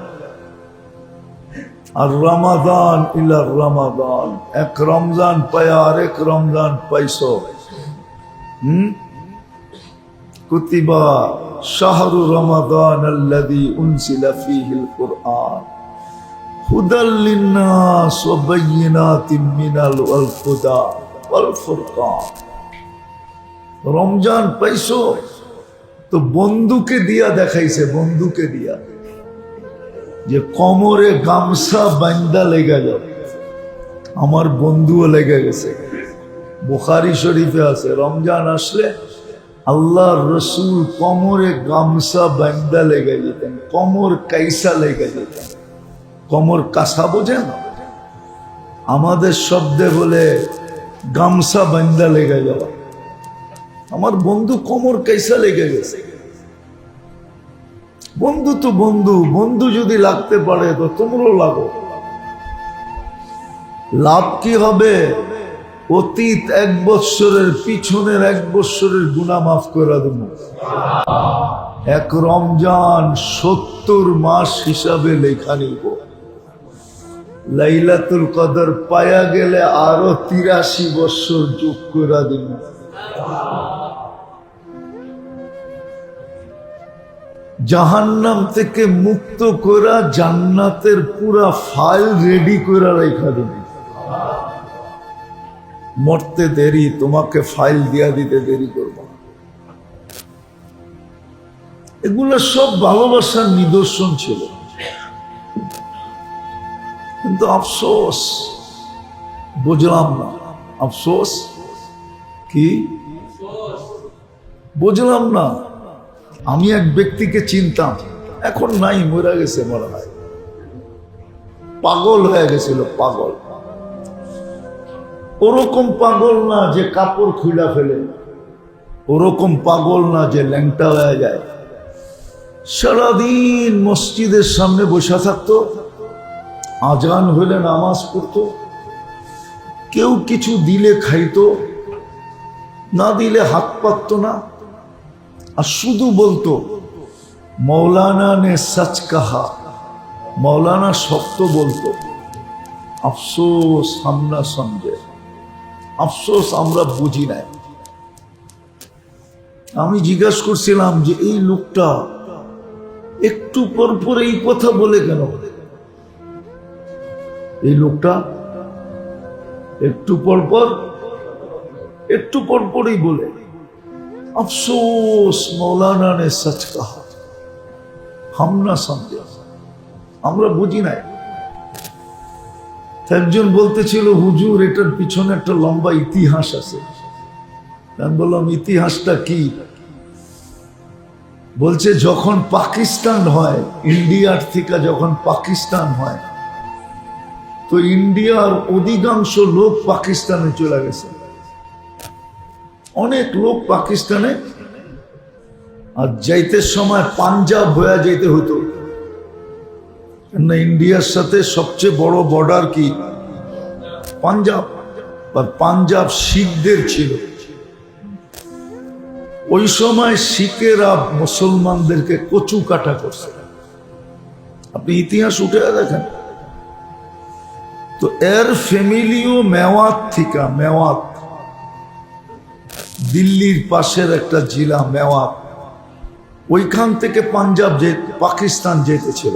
আর রমাদান ইলার রমাদান, 1 রমজান পায়া আরেক রমজান পাইছো। কুতিবা শাহরু রমাদান আল্লাযী উনজিলা ফীহিল কুরআন হুদাল লিন-নাস ওয়া বায়্যিনাতিন মিনাল হুদা ওয়াল ফুরকান। রমজান পাইছো তো বন্ধুকে দিয়া দেখাইছে, বন্ধুকে দিয়া, যে কোমরে গামছা বান্দা লেগে যাও। আমার বন্ধুও লেগে গেছে। বুখারী শরীফে আছে, রমজান আসলে আল্লাহর রসুল কোমরে গামছা বান্দা লেগে যেতেন, কোমর কাইসা লেগে যেতেন। কোমর কাসা বোঝেন? আমাদের শব্দে বলে গামছা বান্দা লেগে যাওয়া। আমার বন্ধু কোমর কাইসা লেগে গেছে। বন্ধু তো বন্ধু, বন্ধু যদি লাগতে পারে তো তোমরাও লাগো। লাভ কি হবে? অতীত 1 বৎসরের, পিছনের 1 বৎসরের গুনাহ মাফ করে দেব। 1 রমজান 70 মাস হিসাবে লেখা নিব। লাইলাতুল কদর পায়া গেলে আরো 83 বৎসর যোগ করে দেব। জাহান্নাম থেকে মুক্ত করা জান্নাতের পুরা ফাইল রেডি করে রেখা দেব। মরতে দেরি, তোমাকে ফাইল দিয়া দিতে দেরি করব। এগুলো সব ভালোবাসার নিদর্শন ছিল, কিন্তু আফসোস বুঝলাম না। আফসোস কি বুঝলাম না। আমি এক ব্যক্তিকে চিনতাম, এখন নাই, মরে গেছে মনে হয়। পাগল হয়ে গেছিল, পাগল। ওরকম পাগল না যে কাপড় খুলে ফেলে, ওরকম পাগল না যে ল্যাংটা হয়ে যায়। সারাদিন মসজিদের সামনে বসে থাকতো, আজান হইলে নামাজ পড়তো, কেউ কিছু দিলে খাইতো, না দিলে হাত পাতত না, আর শুধু বলতো মৌলানা নে সচ কাহা। মৌলানা সত্য বলতো। আফসোস হামনা সমঝে, আফসোস আমরা বুঝি নাই। আমি জিজ্ঞাসা করছিলাম যে এই লোকটা একটু পর পর এই কথা বলে কেন? এই লোকটা একটু পর পরই বলে अफसोस मौलाना ने सच कहा हम ना समझे, আমরা বুঝি নাই। একজন বলতেছিল হুজুর এটার পিছনে একটা লম্বা ইতিহাস আছে। আমি বললাম ইতিহাসটা কি? বলছে যখন পাকিস্তান হয়, ইন্ডিয়ার থেকে যখন পাকিস্তান হয়, তো ইন্ডিয়ার অধিকাংশ লোক পাকিস্তানে চলে গেছে। অনেক লোক পাকিস্তানে, আর যাইতে সময় পাঞ্জাব হয়ে যেতে হতো, না ইন্ডিয়ার সাথে সবচেয়ে বড় বর্ডার কি পাঞ্জাব, আর পাঞ্জাব শিখদের ছিল। ওই সময় শিখেরা মুসলমানদেরকে কচু কাটা করছে, আপনি ইতিহাস উঠে দেখেন। তো এর ফ্যামিলিও মেওয়াত থেকে, মেওয়াত দিল্লির পাশের একটা জেলা মেওয়াত, ওইখান থেকে পাঞ্জাব পাকিস্তান যেতেছিল।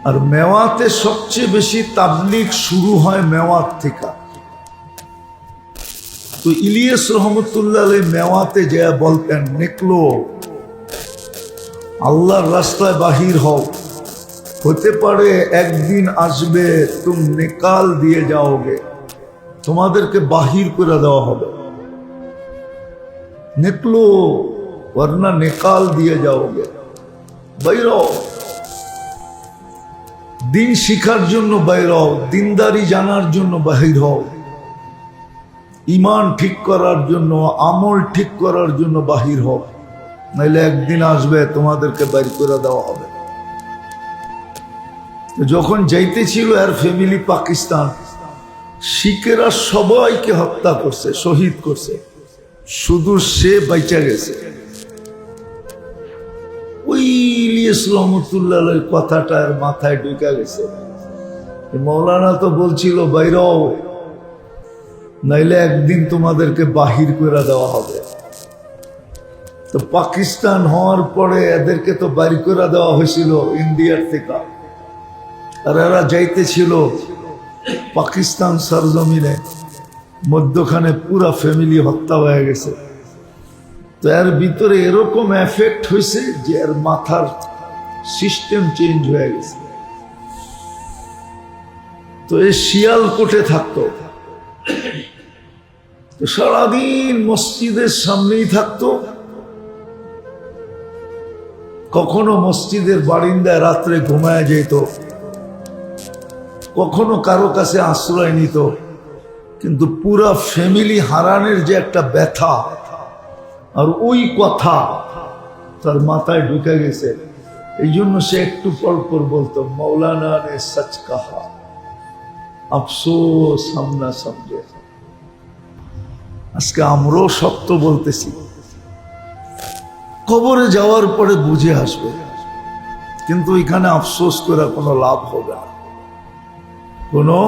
আর মেওয়াতে সবচেয়ে বেশি তাবলিগ শুরু হয় মেওয়াত থেকে। তো ইলিয়াস রহমতুল্লাহ আলাইহি মেওয়াতে যা বলতেন, নিকলো, আল্লাহর রাস্তায় বাহির হও, হতে পারে একদিন আসবে তুম নিকাল দিয়ে যাওগে, তোমাদেরকে বাহির করে দেওয়া হবে। নিকলো वरना निकाल दिए जाओगे। বাইরাও, দিন শিখার জন্য বাইরাও, দিনদারি জানার জন্য বাহির হও, ইমান ঠিক করার জন্য, আমল ঠিক করার জন্য বাহির হও, নাইলে একদিন আসবে তোমাদেরকে বাইর করে দেওয়া হবে। যখন যাইতেছিল এর ফ্যামিলি পাকিস্তান, শিখেরা সবাইকে হত্যা করছে, শহীদ করছে, শুধু সে বাইচা গেছে। ওই ইলিয়াস রহমতুল্লাহ আলাইহির কথাটা আর মাথায় ঢুকে গেছে। মৌলানা তো বলছিল বাইরাও, নাইলে একদিন তোমাদেরকে বাহির করে দেওয়া হবে। তো পাকিস্তান হওয়ার পরে এদেরকে তো বাহির করে দেওয়া হয়েছিল ইন্ডিয়ার থেকে, আর এরা যাইতেছিল পাকিস্তান সরজমিনে, মধ্যখানে পুরা ফ্যামিলি হত্যা হয়ে গেছে। তো এর ভিতরে এরকম এফেক্ট হয়েছে যে এর মাথার সিস্টেম চেঞ্জ হয়ে গেছে। তো এই শিয়ালকোটে থাকতো, তো সারাদিন মসজিদের সামনেই থাকতো, কখনো মসজিদের বারিন্দায় রাত্রে ঘুমায় যেত, কখনো কারো কাছে আশ্রয় নিত। কিন্তু পুরা ফ্যামিলি হারানোর যে একটা ব্যথা, আর ওই কথা তার মাথায় ঢুকে গেছে। এই জন্য সে একটু পর পর বলতো, মৌলানা নে সচ কাহা, আফসোস হাম না সমঝে। আজকে আমরাও সত্য বলতেছি, কবরে যাওয়ার পরে বুঝে আসবে, কিন্তু এখানে আফসোস করে কোনো লাভ হবে না, কোনো।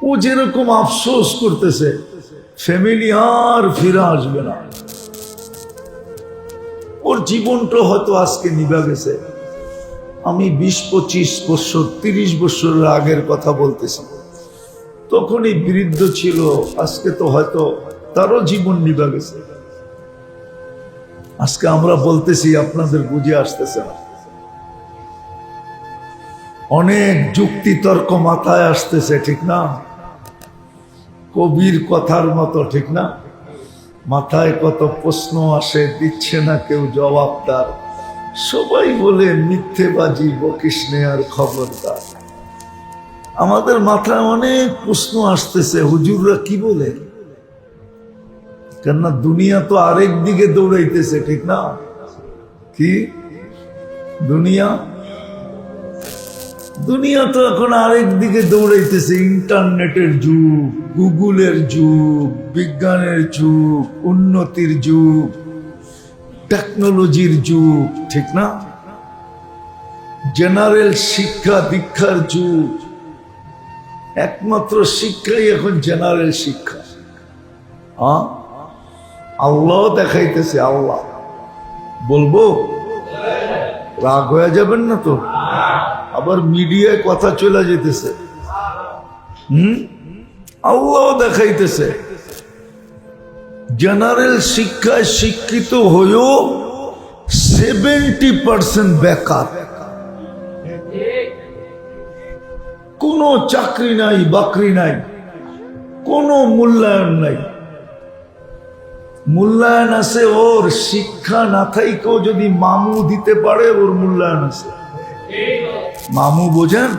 ও যেরকম আফসোস করতেছে, ফ্যামিলি আর ফিরে আসবে না, ওর জীবনটা হয়তো আজকে নিভা গেছে। আমি 20-25 বছর 30 বছরের আগের কথা বলতেছি, তখনই বৃদ্ধ ছিল, আজকে তো হয়তো তারও জীবন নিভা গেছে। আজকে আমরা বলতেছি, আপনাদের বুঝে আসতেছে না, অনেক যুক্তি তর্ক মাথায় আসতেছে, ঠিক না? কবির কথার মতো, ঠিক না? মাথায় কত প্রশ্ন আসে, দিচ্ছে না কেউ জবাব তার, সবাই বলে মিথ্যেবাজি বকিস নে আর খবরদার। আমাদের মাথায় অনেক প্রশ্ন আসতেছে, হুজুররা কি বলে, কেননা দুনিয়া তো আরেক দিকে দৌড়াইতেছে, ঠিক না? কি দুনিয়া তো এখন আরেক দিকে দৌড়াইতেছে। ইন্টারনেটের যুগ, গুগলের যুগ, বিজ্ঞানের যুগ, উন্নতির যুগ, টেকনোলজির যুগ, ঠিক না? জেনারেল শিক্ষা দীক্ষার যুগ, একমাত্র শিক্ষাই এখন জেনারেল শিক্ষা। আল্লাহ দেখাইতেছে, আল্লাহ বলবো, রাগ হয়ে যাবেন না তো? আবার মিডিয়ায় কথা চলে যেতেছে, আল্লাহ দেখাইতেছে। জেনারেল শিক্ষায় শিক্ষিত হয়েও 70% বেকার, কোনো চাকরি নাই, বাকরি নাই, কোনো মূল্যায়ন নাই। মূল্যায়ন আছে ওর, শিক্ষা না থাইকেও যদি মামু দিতে পারে ওর মূল্যায়ন আছে। মামু বোঝেন?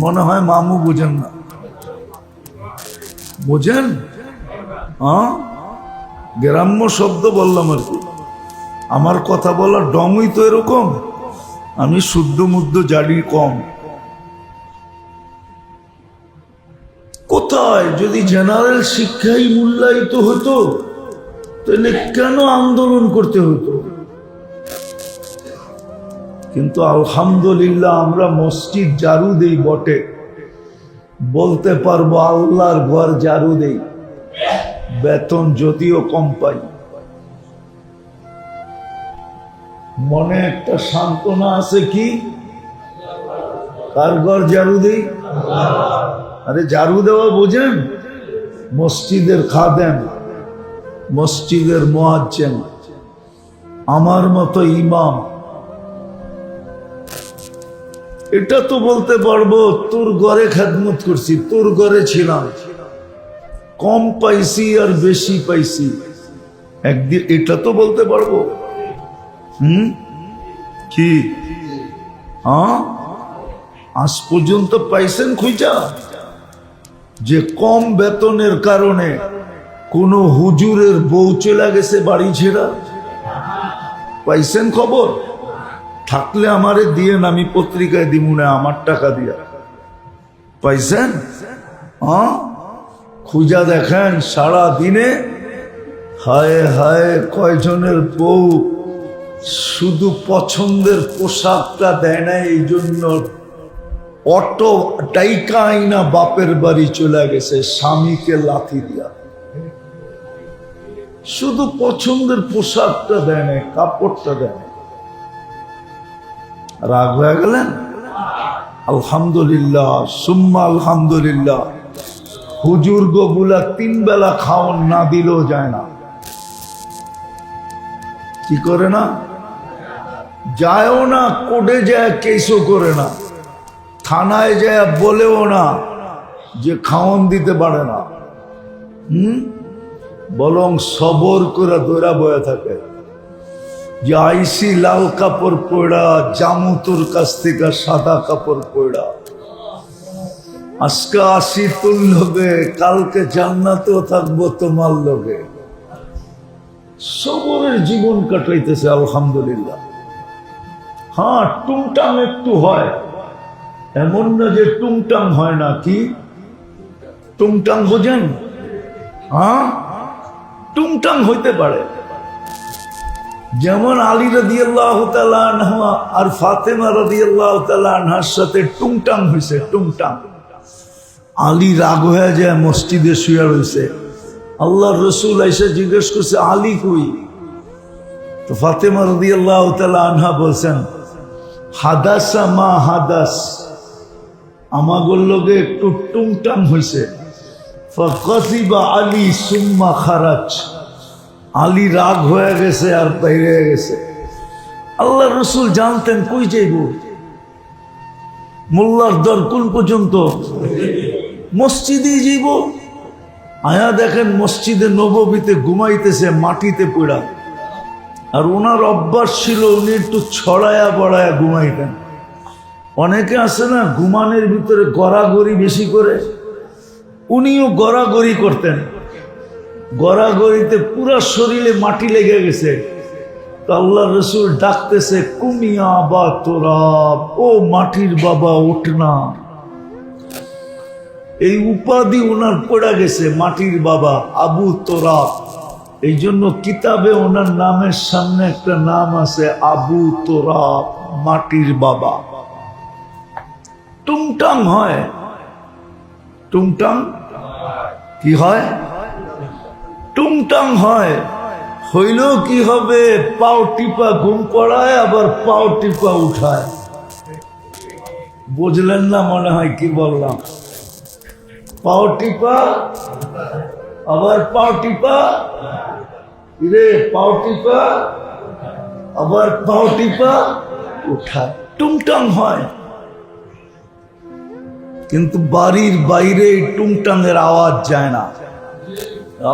মনে হয় মামু বোঝেন না। বোঝেন? হ্যাঁ, গ্রাম্য শব্দ বললাম আর কি। আমার কথা বলার ডমই তো এরকম, আমি শুদ্ধ মুদ্ধ জানি কম। কোথায় যদি জেনারেল শিক্ষাই মূল্যায়িত হতো তাহলে কেন আন্দোলন করতে হতো? কিন্তু আলহামদুলিল্লাহ আমরা মসজিদ জারু দেই বটে, বলতে পারবো আল্লাহর ঘর জারু দেই, বেতন যদিও কম পাই। মনে একটা সান্ত্বনা আছে কি, কার ঘর জারু দেই? আরে জারু দেওয়া বোঝেন? মসজিদের খাদেম, মসজিদের মুয়াজ্জিন, আমার মতো ইমাম। এটা তো বলতে পারবো তোর ঘরে খেদমত করছি, তোর ঘরে ছিলাম, কম পাইছি আর বেশি পাইছি একদিন, এটা তো বলতে পারবো। কি হ্যাঁ, আজ পর্যন্ত পাইছেন খুঁজা যে কম বেতনের কারণে কোন হুজুরের বউ চলে গেছে বাড়ি ছেড়া? পাইছেন খবর? থাকলে আমারে দিয়েন, আমি পত্রিকায় দিব না, আমার টাকা দিয়া। পাইছেন? হ্যাঁ, খুঁজা দেখেন সারা দিনে। হায় হায়, কয়জনের বউ শুধু পছন্দের পোশাকটা দেয় না, এই জন্য অটো টাইকা আইনা বাপের বাড়ি চলে গেছে স্বামীকে লাথি দিয়া। শুধু পছন্দের পোশাকটা দেয় না, কাপড়টা দেয় না। রাগ হয়ে গেলেন? আলহামদুলিল্লাহ সুম্মা আলহামদুলিল্লাহ, হুজুর গুলা 3 বেলা খাওয়ান না দিলেও যায় না। কি করে না? যায়ও না, কোর্টে যায় কেসও করে না, থানায় যায় বলেও না যে খাওয়ান দিতে পারে না। বরং সবর করে দৌড়া বয়ে থাকে যে আইসি লাল কাপড় পড়া, জামু তোর কাছ থেকে সাদা কাপড় পড়া, আজকে আসি তোর লগে, কালকে জান্নাতেও থাকবো তোমার লগে। সবরের জীবন কাটাইতেছে আলহামদুলিল্লাহ। হ্যাঁ, টুংটাং একটু হয়, এমন না যে টুংটাং হয় না। কি টুংটাং বোঝেন? হ্যাঁ, টুংটাং হইতে পারে। যেমন আলী রাদিয়াল্লাহু তাআলা আনহা আর ফাতেমা রাদিয়াল্লাহু তাআলা আনহার সাথে টুংটাং হয়েছে। টুংটাং, আলী রাগ হয়ে যায়, মসজিদে শুয়ে রয়েছে। আল্লাহর রাসূল এসে জিজ্ঞেস করছে আলী কই? তো ফাতেমা রাদিয়াল্লাহু তাআলা আনহা বলছেন হাদাসা মা হাদাস, আমাগোর লগে একটু টুংটাং হয়েছে। ফাগাযিবা আলী সুম্মা খারাজ, আলী রাগ হয়ে গেছে আর বাইরে গেছে। আল্লাহর রাসূল জানতেন কই যাইব, মোল্লার দর কোন পর্যন্ত, মসজিদেই যাইব। আয়া দেখেন মসজিদে নববীতে ঘুমাইতেছে মাটিতে পড়া, আর ওনার অভ্যাস ছিল উনি একটু ছড়ায়া বড়ায়া ঘুমাইতেন। অনেকে আছে না ঘুমানোর ভিতরে গড়াগড়ি বেশি করে, উনিও গড়াগড়ি করতেন। গড়াগড়িতে পুরা শরীরে মাটি লেগে গেছে। তো আল্লাহ রসুল ডাকতেছে কুমিয়া বা তোরা, ও মাটির বাবা ওঠ না। এই উপাধি ওনার পড়া গেছে, মাটির বাবা আবু তোরা। এই জন্য কিতাবে ওনার নামের সামনে একটা নাম আছে আবু তোরা, মাটির বাবা। টুংটাং হয়, টুংটাং কি হয়? টুংটাং হয়। হইলেও কি হবে, পাও টিপা ঘুম পড়ায় আবার পাও টিপা উঠায়। বুঝলেন না মনে হয় কি বললাম? পাও টিপা আবার পাও টিপা, রে পাও টিপা আবার পাও টিপা উঠায়। টুংটাং হয়, কিন্তু বাড়ির বাইরে টুংটাং এর আওয়াজ যায় না।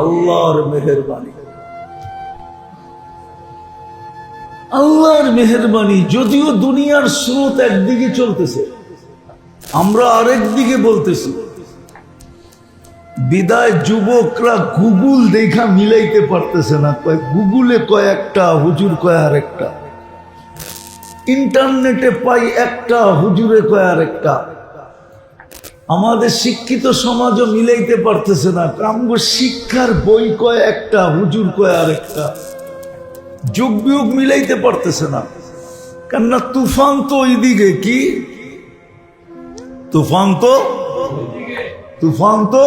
আল্লাহর মেহেরবানি, আল্লাহর মেহেরবানি। যদিও দুনিয়ার স্রোত একদিকে চলতেছে, আমরা আরেক দিকে বলতেছি। বিদায় যুবকরা গুগল দেখা মিলাইতে পারতেছে না, কয় গুগলে কয় একটা, হুজুর কয় আর একটা, ইন্টারনেটে পাই একটা, হুজুরে কয় আর একটা। আমাদের শিক্ষিত সমাজও মিলাইতে পারতেছে না, আমগো শিক্ষার বই কয় একটা, হুজুর কয় আর একটা, যোগ বিয়োগ মিলাইতে পারতেছে না। কেননা তুফান তো ওইদিকে, কি তুফান তো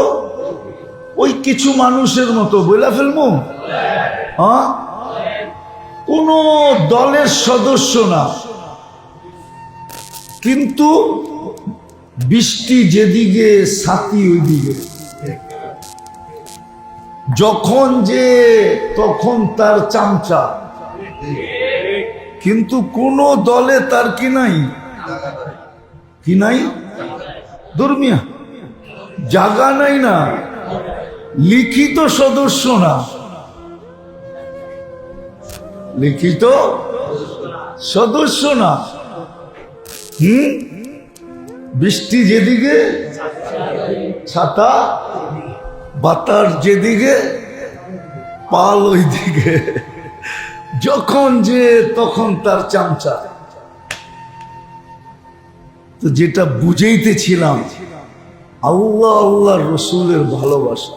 ওই কিছু মানুষের মতো বইলা ফেলবো, হ্যাঁ, কোন দলের সদস্য না, কিন্তু বৃষ্টি যেদিকে ছাতি ওইদিকে, যখন যে তখন তার চামচা, কিন্তু কোন দলে তার কি নাই ধর্মিয়া জাগা নাই, না লিখিত সদস্য না, লিখিত সদস্য না। বৃষ্টি যেদিকে ছাতা, বাতাস যেদিকে পাল ওইদিকে, যখন যে তখন তার চামচা। তো যেটা বুঝাইতেছিলাম, আল্লাহ আল্লাহর রসুলের ভালোবাসা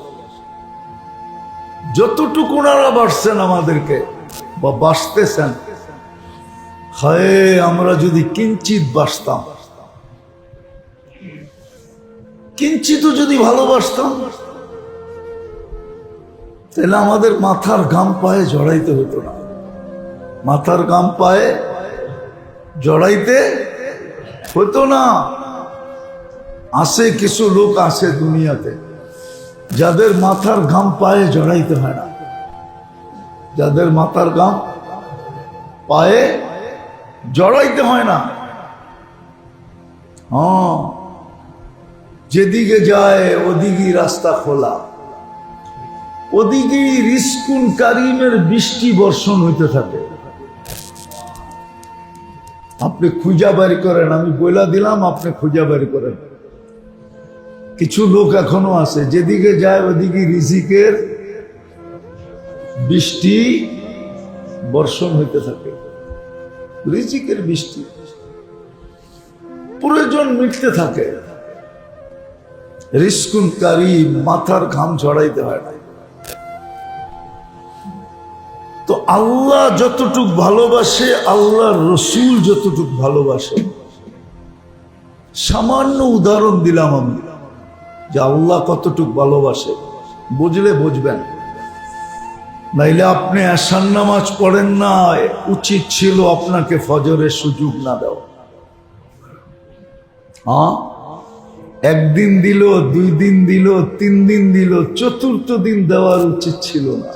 যতটুকু ওনারা বাসছেন আমাদেরকে বা বাসতেছেন, হায় আমরা যদি কিঞ্চিত বাসতাম, কিঞ্চিত যদি ভালোবাসতাম, তাহলে আমাদের মাথার ঘাম পায়ে জড়াইতে হতো না, মাথার ঘাম পায়ে জড়াইতে হতো না। আছে কিছু লোক আছে দুনিয়াতে যাদের মাথার ঘাম পায়ে জড়াইতে হয় না, যাদের মাথার ঘাম পায়ে জড়াইতে হয় না। হ্যাঁ, যেদিকে যায় ওদিকে রাস্তা খোলা, ওদিকে রিস্কুন কারিমের বৃষ্টি বর্ষণ হইতে থাকে। আপনি খুঁজা বাড়ি করেন, আমি বইলা দিলাম, আপনি খুঁজা বাড়ি করেন। কিছু লোক এখনো আছে যেদিকে যায় ওদিকে রিজিকের বৃষ্টি বর্ষণ হইতে থাকে, রিজিকের বৃষ্টি, প্রয়োজন মিটতে থাকে। রিস্কুন কারিম, মাথার ঘাম ঝড়াইতে হয় না। তো আল্লাহ যতটুক ভালোবাসে, আল্লাহর রসুল যতটুক ভালোবাসে, সামান্য উদাহরণ দিলাম আমি যে আল্লাহ কতটুক ভালোবাসে, বুঝলে বুঝবেন। নাইলে আপনি আশার নামাজ পড়েন না, উচিত ছিল আপনাকে ফজরের সুযোগ না দেওয়া। হ্যাঁ, একদিন দিল, 2 দিন দিল, 3 দিন দিল, চতুর্থ দিন দেওয়ার উচিত ছিল না,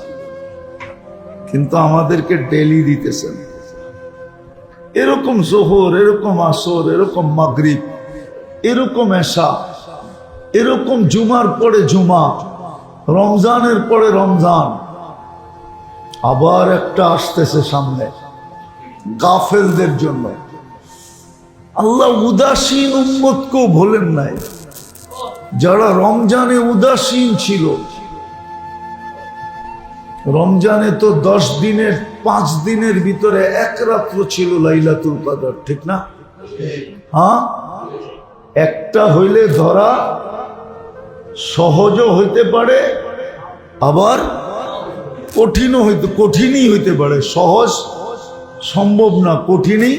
কিন্তু আমাদেরকে ডেলি দিতেছেন। এরকম জোহর, এরকম আসর, এরকম মাগরিব, এরকম এশা, এরকম জুমার পরে জুমা, রমজানের পরে রমজান, আবার একটা আসতেছে সামনে গাফেলদের জন্য। আল্লাহ উদাসীন উম্মতকেও ভোলেন নাই, যারা রমজানে উদাসীন ছিল। রমজানে তো 10 দিনের 5 দিনের ভিতরে 1 রাত্র ছিল লাইলাতুল কদর, ঠিক না? হ্যাঁ, একটা হইলে ধরা সহজও হইতে পারে, আবার কঠিনই হইতে পারে। সহজ সম্ভব না, কঠিনই।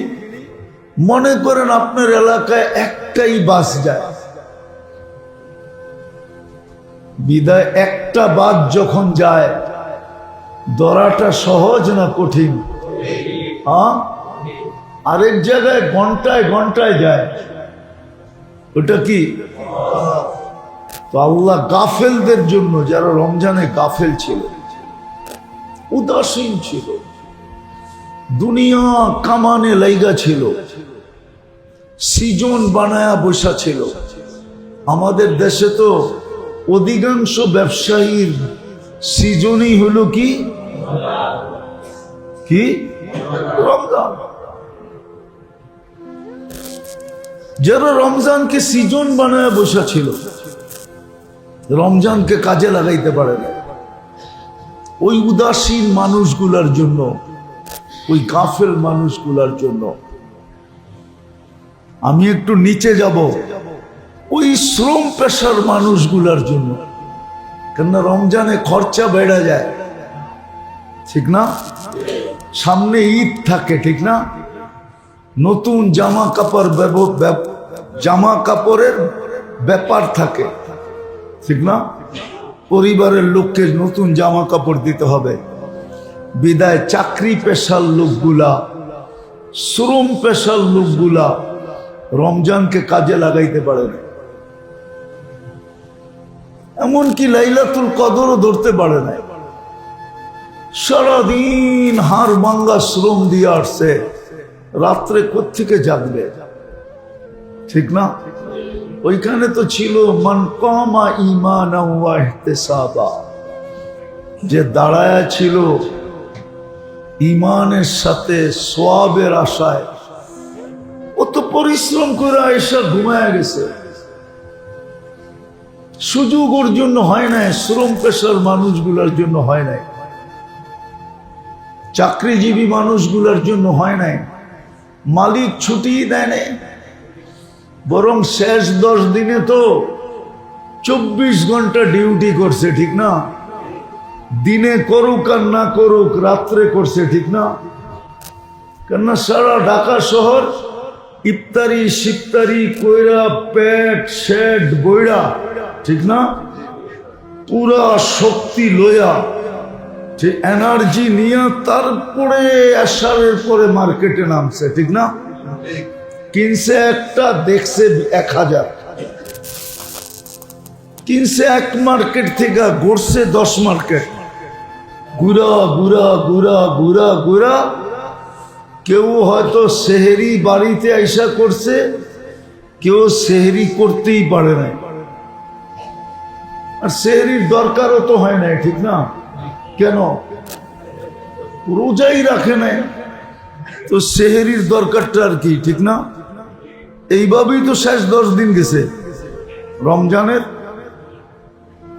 মনে করেন আপনার এলাকায় একটাই বাস যায়, বিদায় একটা বাস যখন যায়, ধরাটা সহজ না কঠিন? হ্যাঁ, আরেক জায়গায় ঘন্টায় ঘন্টায় যায়, ওটা কি? তো আল্লাহ গাফেলদের জন্য, যারা রমজানে গাফেল ছিল, উদাসীন ছিল, দুনিয়া কামানে লাইগা ছিল, সিজন বানায়া বসা ছিল। আমাদের দেশে তো অধিকাংশ ব্যবসায়ীর সিজনই হলো কি রমজান। যারা রমজানকে সিজন বানায়া বসা ছিল, রমজানকে কাজে লাগাইতে পারে না। ওই উদাসীন মানুষগুলার জন্য, ওই গাফেল মানুষগুলার জন্য। আমি একটু নিচে যাব, ওই শ্রম পেশার মানুষগুলার জন্য। কেননা রমজানে খরচা বেড়ে যায়, ঠিক না? সামনে ঈদ থাকে, ঠিক না? নতুন জামা কাপড়ের ব্যাপার থাকে, ঠিক না? পরিবারের লোককে নতুন জামা কাপড় দিতে হবে। বিদায় চাকরি পেশার লোকগুলা, শ্রম পেশার লোকগুলা রমজানকে কাজে লাগাইতে পারে না। এমনকি লাইলাতুল কদরও ধরতে পারে না। সারাদিন হাড় ভাঙ্গা শ্রম দিয়ে আসছে, রাত্রে কোত্থেকে জাগবে, ঠিক না? ওইখানে তো ছিল মান কামা ঈমানান ওয়া ইহতিসাবা, যে দাঁড়ায়া ছিল ঈমানের সাথে সওয়াবের আশায়, ও তো পরিশ্রম করে এসে ঘুমায়া গেছে। সুযোগ ওর জন্য হয় নাই, শ্রম পেশার মানুষগুলোর জন্য হয় নাই, চাকরিজীবী মানুষগুলোর জন্য হয় নাই। মালিক ছুটি দেয় নাই, বরং শেষ 10 দিনে তো 24 ঘন্টা ডিউটি করছে, ঠিক না? দিনে করুক আর না করুক, রাত্রে করছে, ঠিক না? কেননা সারা ঢাকা শহর ইফতারি সিফতারি কইরা পেট শেড বইরা, ঠিক না? পুরা শক্তি লইয়া, ঠিক এনার্জি নিয়ে তারপরে আসারের পরে মার্কেটে নামছে, ঠিক না? কিনছে একটা, দেখছে 1000, কিনছে 1 মার্কেট থেকে, ঘুরছে 10 মার্কেট, ঘুরা ঘুরা ঘুরা ঘুরা ঘুরা। কেউ হয়তো সেহরি বাড়িতে আইসা করছে, কেউ সেহরি করতেই পারে না, আর সেহরির দরকারও তো হয় নাই, ঠিক না? কেন? রোজাই রাখে নাই, তো সেহরির দরকারটা আর কি, ঠিক না? এইভাবেই তো শেষ 10 দিন গেছে রমজানের।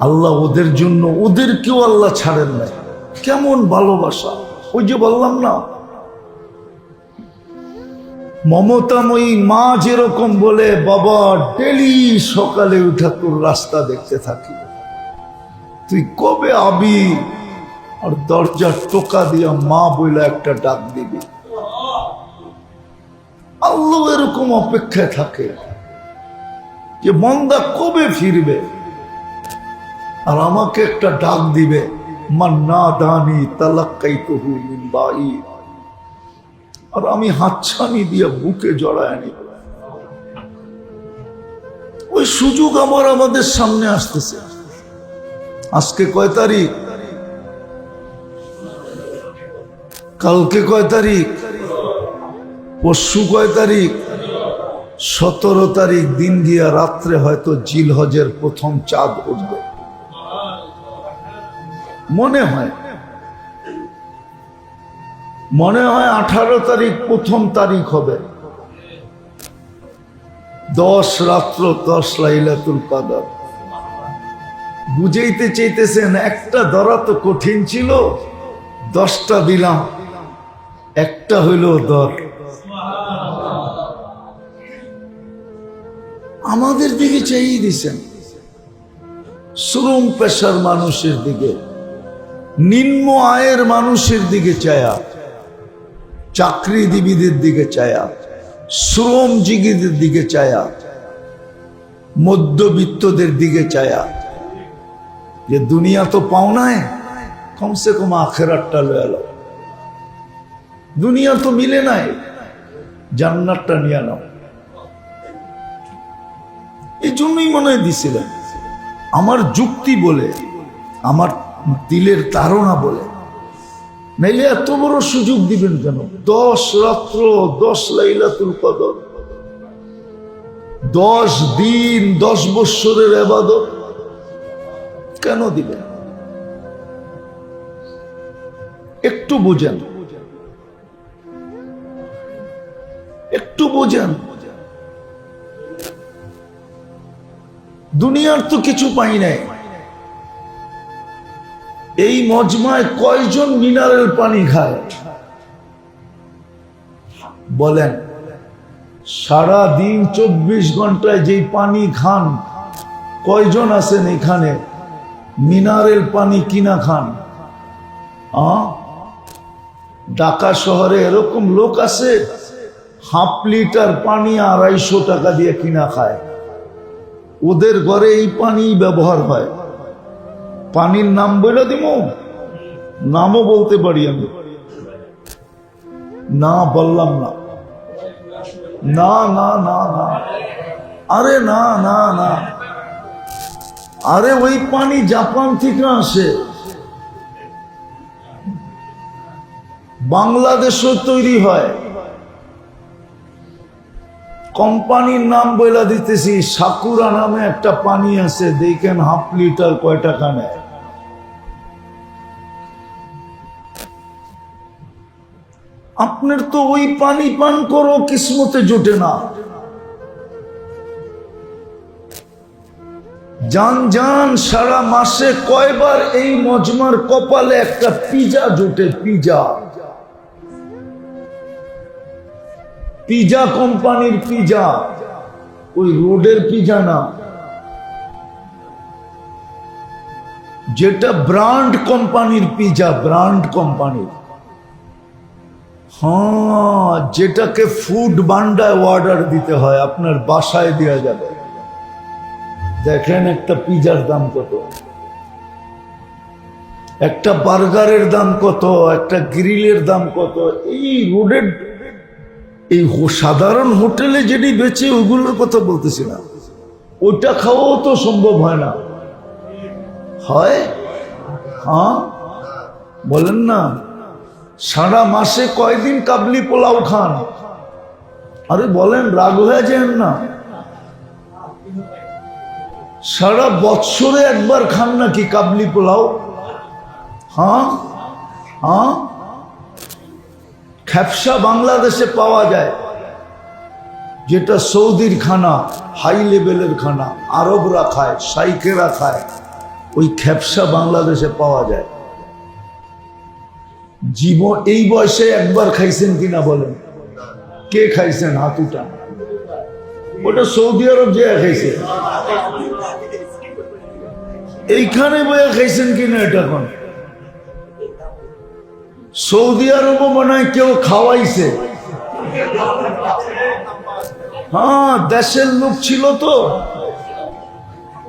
আল্লাহ ওদের জন্য, ওদেরকেও আল্লাহ ছাড়েন নাই। কেমন ভালোবাসা! ওই যে বললাম না, মমতাময়ী মা যেরকম বলে, বাবা ডেলি সকালে উঠা তোর রাস্তা দেখতে থাকি, তুই কবে আবি আর দরজার টোকা দিয়া মা বইলা একটা ডাক দিবি। আল্লাহ এরকম অপেক্ষায় থাকে যে মন্দা কবে ফিরবে আর আমাকে একটা ডাক দিবে। মান্না দানি তালাক্কাইতুহু মিন বাঈদ, আর আমি হাতছানি দিয়ে বুকে জড়ায় নিব। ওই সুযোগ আমাদের সামনে আসতেছে। আজকে কয় তারিখ? কালকে কয় তারিখ? পরশু কয় তারিখ? 17 তারিখ দিন গিয়া রাত্রে হয়তো জিলহজের প্রথম চাঁদ উঠবে মনে হয়। 18 তারিখ প্রথম তারিখ হবে। 10 রাত্র 10 লাইলাতুল কদর। বুঝাইতে চাইতেছেন একটা ধরা তো কঠিন ছিল, 10টা দিলাম, একটা হইল দর। আমাদের দিকে চাইয়ে দিছেন, শ্রম পেশার মানুষের দিকে, নিম্ন আয়ের মানুষের দিকে চায়া, চাকরিজীবীদের দিকে চায়া, শ্রমজীবীদের দিকে চায়া, মধ্যবিত্তদের দিকে চায়া, যে দুনিয়া তো পাও নাই, কমসে কম আখেরাতটা লয়ে নাও। দুনিয়া তো মিলে নাই, জান্নাতটা নিয়ে নাও। এই জন্যই মনে হয় দিছিলেন, আমার যুক্তি বলে, আমার দিলের ধারণা বলে, নাইলে এত বড় সুযোগ দিবেন কেন? 10 রাত্র 10 লাইলাতুল কদর, 10 দিন 10 বৎসরের ইবাদত কেন দিবেন? একটু বোঝেন, একটু বোঝেন। দুনিয়ার তো কিছু পাই নাই, এই মজমায় কয়জন মিনারেল পানি খায় বলেন? সারা দিন 24 ঘন্টায় যেই পানি খান, কয়জন আছেন এখানে মিনারেল পানি কিনা খান? ঢাকা শহরে এরকম লোক আছে হাফ লিটার পানি 250 টাকা দিয়ে কিনা খায়। ওদের ঘরে এই পানি ব্যবহার হয়। পানির নাম বলে দিব, নামও বলতে পারি আমি, না বললাম না, না না না না, আরে না না না, আরে ওই পানি জাপান থেকে আসে, বাংলাদেশও তৈরি হয়। কোম্পানির নাম বলে দিতেছি, সাকুরা নামে একটা পানি আছে, দেখেন হাফ লিটার কয় টাকা নেয়। আপনার তো ওই পানি পান করো কিসমতে জোটে না। জান জান সারা মাসে কয়বার এই মজমার কপালে একটা পিজা জোটে? পিজা, পিজা কোম্পানির পিজা, ওই রোডের পিজা না, যেটা ব্র্যান্ড কোম্পানির পিজা, ব্র্যান্ড কোম্পানির। হ্যাঁ, যেটাকে ফুড বান্ডায় অর্ডার দিতে হয়, আপনার বাসায় দেওয়া যাবে। দেখেন একটা পিজার দাম কত, একটা বার্গারের দাম কত, একটা গ্রিলের দাম কত। এই রোডের এই সাধারণ হোটেলে যেটি বেচে ওইগুলোর কথা বলতেছি না, ওইটা খাওয়াও তো সম্ভব হয় না। হয়? হ্যাঁ বলেন না। সারা মাসে কয়দিন কাবলি পোলাও খান? আরে বলেন, রাগ হয়ে যান না। সারা বৎসরে একবার খান নাকি কাবলি পোলাও? হ্যাঁ হ্যাঁ, খ্যাপসা বাংলাদেশে পাওয়া যায়, যেটা সৌদির খানা, হাই লেভেলের খানা, আরবরা খায়, শাইখেরা খায়, ওই খ্যাপসা বাংলাদেশে পাওয়া যায়। জীবন এই বয়সে একবার খাইছেন কিনা বলেন? কে খাইছেন? হাত উঠান। ওটা সৌদি আরব যে খাইছে, এইখানে বইয়া খাইছেন কিনা এটা কোন? সৌদি আরবও মনে হয় কেউ খাওয়াইছে। হ্যাঁ, দেশের লোক ছিল তো,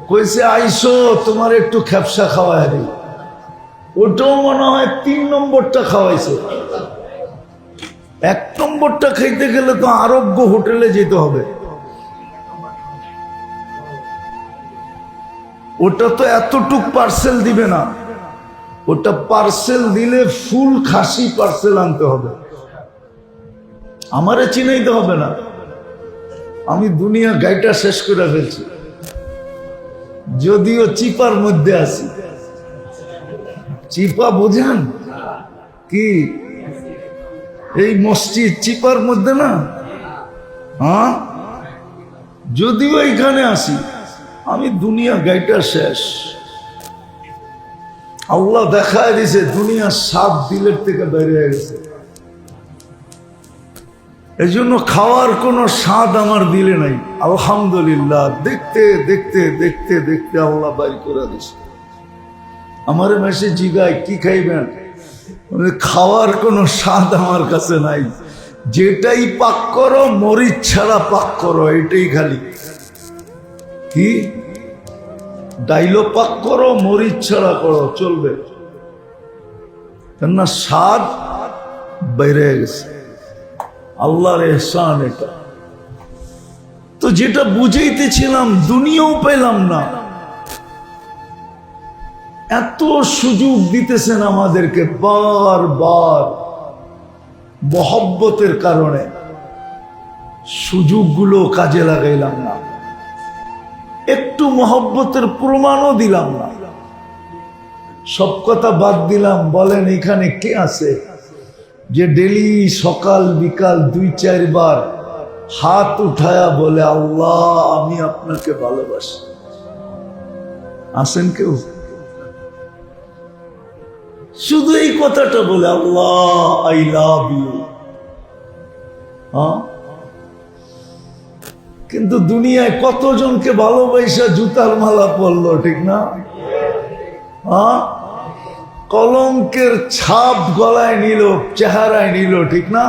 কইছে আইসো তোমার একটু খ্যাপসা খাওয়াই দিই। ওটাও মনে হয় 3 নম্বরটা খাওয়াইছে। 1 নম্বরটা খাইতে গেলে তো আরোগ্য হোটেলে যেতে হবে। ওটা তো এতটুক পার্সেল দিবে না, ওটা পার্সেল দিলে ফুল খাসি পার্সেল আনতে হবে। আমারে চিনাইতে হবে না, আমি দুনিয়া গাইটা শেষ করে ফেলছি, যদিও চিপার মধ্যে আছি। চিপা বোঝেন কি? এই মসজিদ চিপার মধ্যে না? হ্যাঁ, যদিও এইখানে আসি, আমি দুনিয়া গাইটা শেষ। আল্লাহ দেখায় দিছে দুনিয়া 7 দিলের থেকে বেরিয়ে গেছে। এই জন্য খাওয়ার কোনো স্বাদ আমার দিলে নাই। আলহামদুলিল্লাহ, দেখতে দেখতে দেখতে দেখতে আল্লাহ বাইর করে দিছে। আমার মেসে জিগায় কি খাইবেন? খাওয়ার কোনো স্বাদ আমার কাছে নাই, যেটাই পাক করো মরিচ ছাড়া পাক করো, এটাই খালি। কি ডাইলো পাক করো, মরিচ ছাড়া করো, চলবে না, স্বাদ বাইরে গেছে। আল্লাহর এহসান এটা। তো যেটা বুঝাইতেছিলাম, দুনিয়াও পেলাম না, এত সুযোগ দিতেছেন আমাদেরকে বারবার, মহব্বতের কারণে সুযোগগুলো কাজে লাগাইলাম না, একটু মহব্বতের প্রমাণও দিলাম না। সব কথা বাদ দিলাম। বলেন এখানে কে আছে যে ডেলি সকাল বিকাল 2-4 বার হাত উঠায়া বলে আল্লাহ আমি আপনাকে ভালোবাসি? আছেন কেউ? শুধু এই কথাটা বলে আল্লাহ আই লাভ ইউ। কিন্তু দুনিয়ায় কতজনকে ভালোবাসা জুতার মালা পরলো, ঠিক না? কলঙ্কের ছাপ গলায় নিল, চেহারায় নিল, ঠিক না?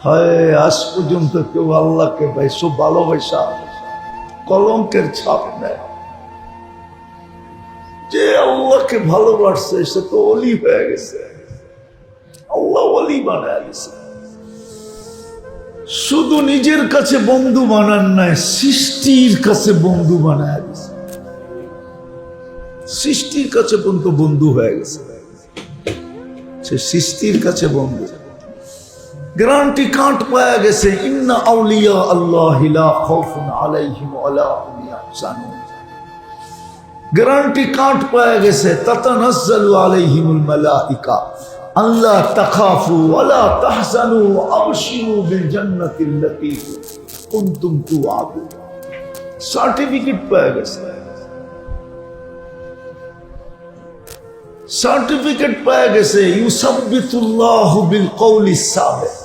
হয় আজ পর্যন্ত কেউ আল্লাহকে সব ভালোবাসা কলঙ্কের ছাপ নেয়। যে আল্লাহকে ভালোবাসছে সে তো অলি হয়ে গেছে, আল্লাহ অলি বানায় গেছে। শুধু নিজের কাছে বন্ধু বানান নাই, সৃষ্টির কাছে বন্ধু বানায় গেছে। সৃষ্টির কাছে পর্যন্ত বন্ধু হয়ে গেছে, সে সৃষ্টির কাছে বন্ধু। গ্যারান্টি কার্ড পাওয়া গেছে, ইন্না আউলিয়া আল্লাহি লা খাউফুন আলাইহিম ওয়ালা হুম ইয়াহজানুন। গ্যারান্টি কার্ড পাওয়া গেছে, তাতানাজ্জালু আলাইহিমুল মালাইকা আল্লা তাখাফু ওয়ালা তাহজানু আবশিরু বিল জান্নাতিল্লাতী কুনতুম তুআদুন। সার্টিফিকেট পাওয়া গেছে, সার্টিফিকেট পাওয়া গেছে। ইউসাব্বিতুল্লাহু বিল কওলিস সাবিত।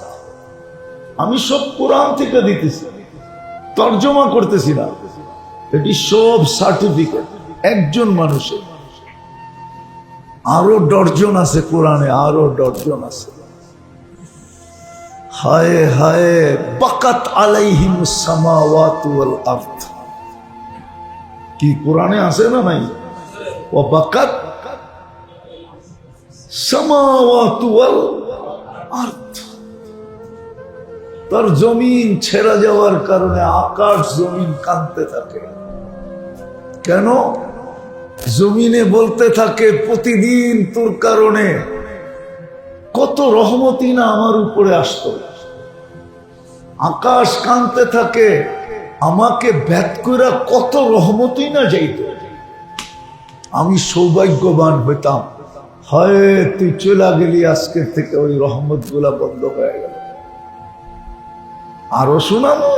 আমি সব কোরআন থেকে দিতেছি, তরজমা করতেছি না, এটি সব সার্টিফিকেট একজন মানুষের। আরো ডর্জন আছে কোরআনে, আরো ডর্জন আছে। হায় হায়, বাকাত আলাইহিমুস সামাওয়াতু ওয়াল আরদ। কি কোরআনে আছে না নাই? ওয়া বাকাত সামাওয়াতু ওয়াল আরদ। তার জমিন ছেড়ে যাওয়ার কারণে আকাশ জমিন কাঁদতে থাকে। কেন? জমিনে বলতে থাকে প্রতিদিন তোর কারণে কত রহমতই না আমার উপরে আসতো। আকাশ কাঁদতে থাকে আমাকে ব্যথ করে কত রহমতই না যাইত। আমি সৌভাগ্যবান হইতাম, হয় তুই চলে গেলি, আজকের থেকে ওই রহমত গুলা বন্ধ হয়ে গেল। আরো শোনানো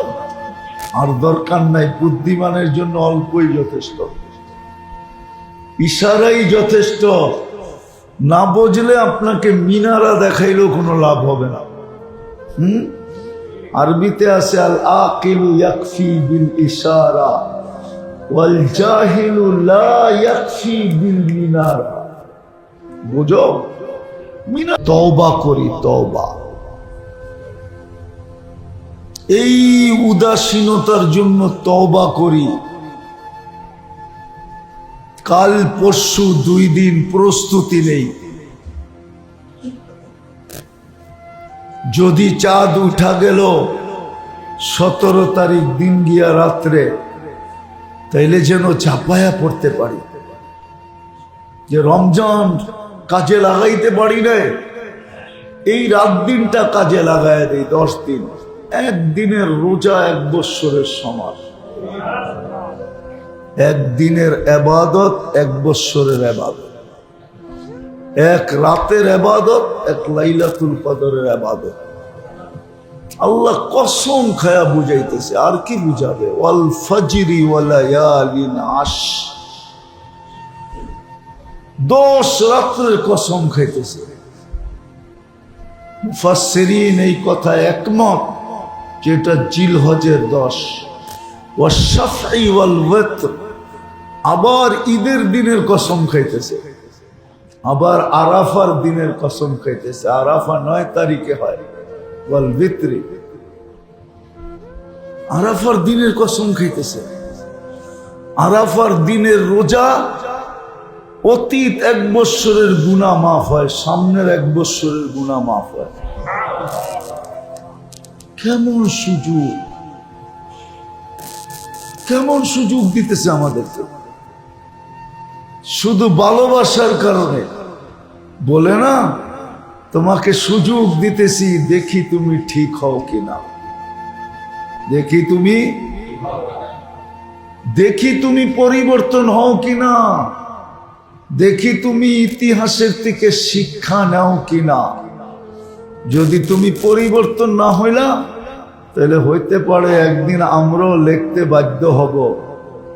আর দরকার নাই, বুদ্ধিমানের জন্য অল্পই যথেষ্ট, ইশারাই যথেষ্ট। না বুঝলে আপনাকে মিনারা দেখাইলেও কোনো লাভ হবে না। আরবিতে আছে আল আকিলু ইয়াকফি বিল ইশারা ওয়াল জাহিলু লা ইয়াকফি বিল মিনারা। বুঝো? তওবা করি, তওবা। এই উদাসীনতার জন্য তওবা করি। কাল পরশু 2 দিন প্রস্তুতি নেই। যদি চাঁদ উঠা গেল 17 তারিখ দিন গিয়া রাত্রে, তাইলে যেন চাপায়া পড়তে পারি যে রমজান কাজে লাগাইতে পারি নাই, এই রাত দিনটা কাজে লাগায় দেই। 10 দিন, একদিনের রোজা 1 বৎসরের সমান। একদিনের এবাদত 1 বৎসরের এবাদত, এক রাতের এবাদত 1 লাইলাতুল কদরের এবাদত। আল্লাহ কসম খায়া বুঝাইতেছে, আর কি বুঝাবে? ওয়াল ফজরি ওয়া লায়ালিন আশর। 10 রাত্রের কসম খাইতেছে। মুফাসসিরিন এই কথা একমত যেটা জিলহজের 10। ওয়া শাফঈ ওয়াল ওয়াতর। আবার ঈদের দিনের কসম খাইতেছে, আবার আরাফার দিনের কসম খাইতেছে। আরাফা 9 তারিখে হয়। ওয়াল বিত্রি, আরাফার দিনের কসম খাইতেছে। আরাফার দিনের রোজা অতীত 1 বৎসরের গুনাহ মাফ হয়, সামনের 1 বৎসরের গুনাহ মাফ হয়। কেমন সুযোগ, কেমন সুযোগ দিতেছে আমাদেরকে! শুধু ভালোবাসার কারণে বলে না, তোমাকে সুযোগ দিতেছি, দেখি তুমি ঠিক হও কিনা, দেখি তুমি পরিবর্তন হও কিনা, দেখি তুমি ইতিহাসের থেকে শিক্ষা নাও কিনা। যদি তুমি পরিবর্তন না হইলা, তাহলে হইতে পারে একদিন আমরাও লিখতে বাধ্য হব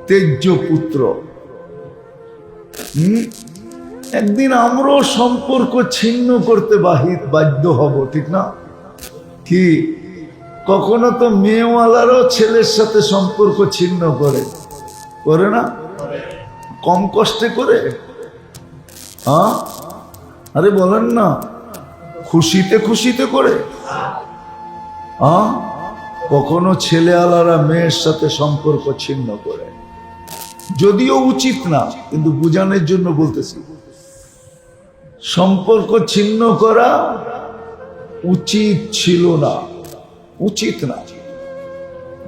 তেজ্য পুত্র। একদিন আমরাও সম্পর্ক ছিন্ন করতে বাধ্য হব, ঠিক না? কি কখনো তো মেয়েওয়ালারও ছেলের সাথে সম্পর্ক ছিন্ন করে না? কম কষ্টে করে? হ্যাঁ, আরে বলেন না, খুশিতে খুশিতে করে? হ্যাঁ, কখনো ছেলেওয়ালারা মেয়ের সাথে সম্পর্ক ছিন্ন করে, যদিও উচিত না, কিন্তু বুঝানোর জন্য বলতেছি। সম্পর্ক ছিন্ন করা উচিত ছিল না, উচিত না।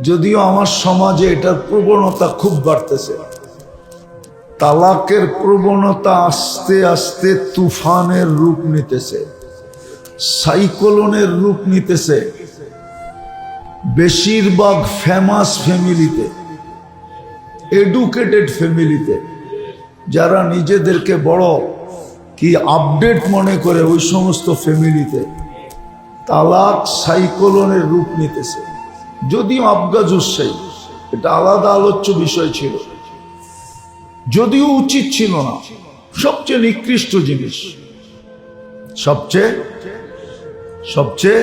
যদিও আমার সমাজে এটার প্রবণতা খুব বাড়তেছে। তালাকের প্রবণতা আস্তে আস্তে তুফানের রূপ নিতেছে, সাইক্লোনের রূপ নিতেছে। বেশিরভাগ ফেমাস ফ্যামিলিতে, এডুকেটেড ফ্যামিলিতে, যারা নিজেদেরকে বড় কি আপডেট মনে করে, ওই সমস্ত ফ্যামিলিতে তালাক সাইক্লোনের রূপ নিতেছে। যদিও আবগাজুসাই, এটা আলাদা আলোচ্য বিষয় ছিল, যদিও উচিত ছিল না। সবচেয়ে নিকৃষ্ট জিনিস, সবচেয়ে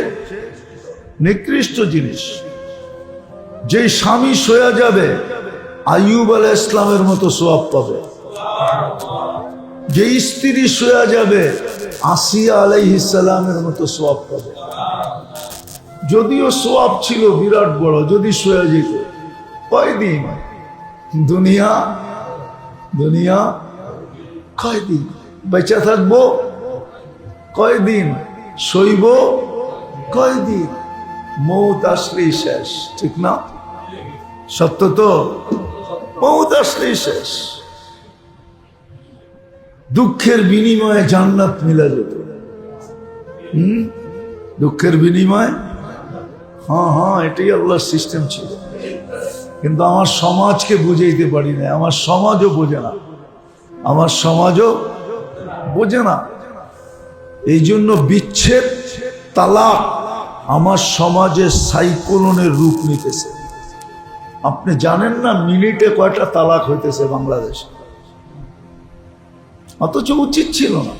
নিকৃষ্ট জিনিস। যে স্বামী সয়া যাবে আইয়ুব আলাইহিস ইসলামের মতো সওয়াব পাবে, যে স্ত্রী সয়া যাবে আসিয়া আলাইহিস সালামের মতো সওয়াব পাবে। যদিও সওয়াব ছিল বিরাট বড়, যদি সয়া যেত। কয়দিন দুনিয়া কয়দিন বেঁচে থাকবো, কয়দিন সইব, কয়দিন মৌত আসলেই শেষ, ঠিক না? সত্য তো, মৌত আসলেই শেষ। দুঃখের বিনিময়ে জান্নাত মিলে যেত। দুঃখের বিনিময়ে, হ্যাঁ, এটাই আল্লাহর সিস্টেম ছিল। কিন্তু আমার সমাজকে বুঝাইতে পারি না, আমার সমাজও বোঝে না, আমার সমাজও বোঝে না। এই জন্য বিচ্ছেদ, তালাক আমার সমাজে সাইক্লোনের রূপ নিতেছে। আপনি জানেন না মিনিটে কয়টা তালাক হইতেছে বাংলাদেশে, অথচ উচিত ছিল না,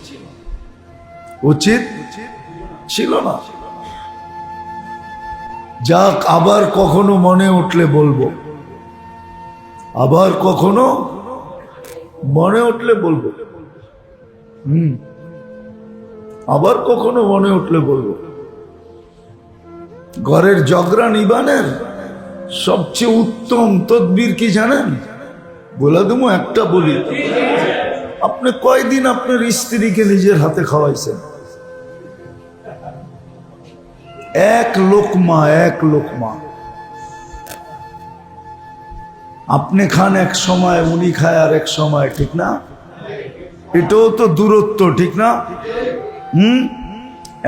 উচিত ছিল না। যাক, আবার কখনো মনে উঠলে বলবো, আবার কখনো মনে উঠলে বলবো, আবার কখনো মনে উঠলে বলবো। ঘরের ঝগড়া নিবানের সবচেয়ে উত্তম তদবির কি জানেন? বলে দেবো, একটা বলি। আপনি কয়দিন আপনার স্ত্রীকে নিজের হাতে খাওয়াইছেন? এক লোকমা। আপনি খান এক সময়, উনি খায় আর এক সময়, ঠিক না? এটাও তো দূরত্ব, ঠিক না?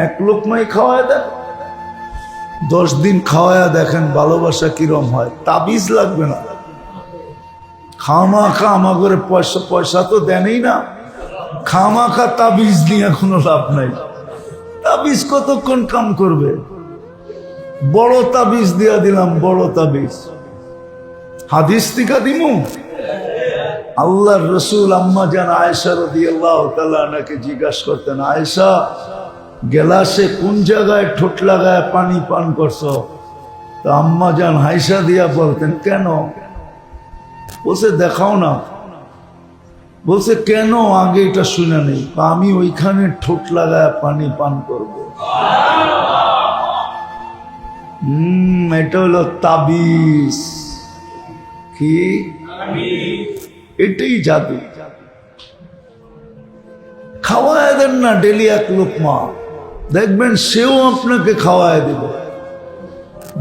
এক লোকমাই খাওয়ায় দেন, 10 দিন খাওয়ায়া দেখেন ভালোবাসা কিরম হয়। তাবিজ লাগবে না, খামাখা আমার পয়সা তো দেনই না, খামাখা তাবিজ নিয়ে কোনো লাভ নাই। তাবিজ কতক্ষণ কাম করবে? বড় তাবিজ দিয়া দিলাম, বড় তাবিজ। হাদিস টিকা দিমু। আল্লাহর রসুল আম্মা জান আয়েশা রাদিয়াল্লাহু তাআলা আনহাকে জিজ্ঞাসা করতেন, আয়েশা, গেলাসে কোন জায়গায় ঠোঁট লাগায় পানি পান করছো? তো আম্মা জান হাইসা দিয়া বলতেন, কেন? বলছে দেখাও না। বলছে কেন? আগে এটা শুনে নেই। আমি ওইখানে ঠোঁট লাগায় পানি পান করব। এটা হলো তাবিজ। কি? এটাই জাদু। খাওয়ায় দেন না ডেলি এক লোকমা, দেখবেন সেও আপনাকে খাওয়ায় দেবে।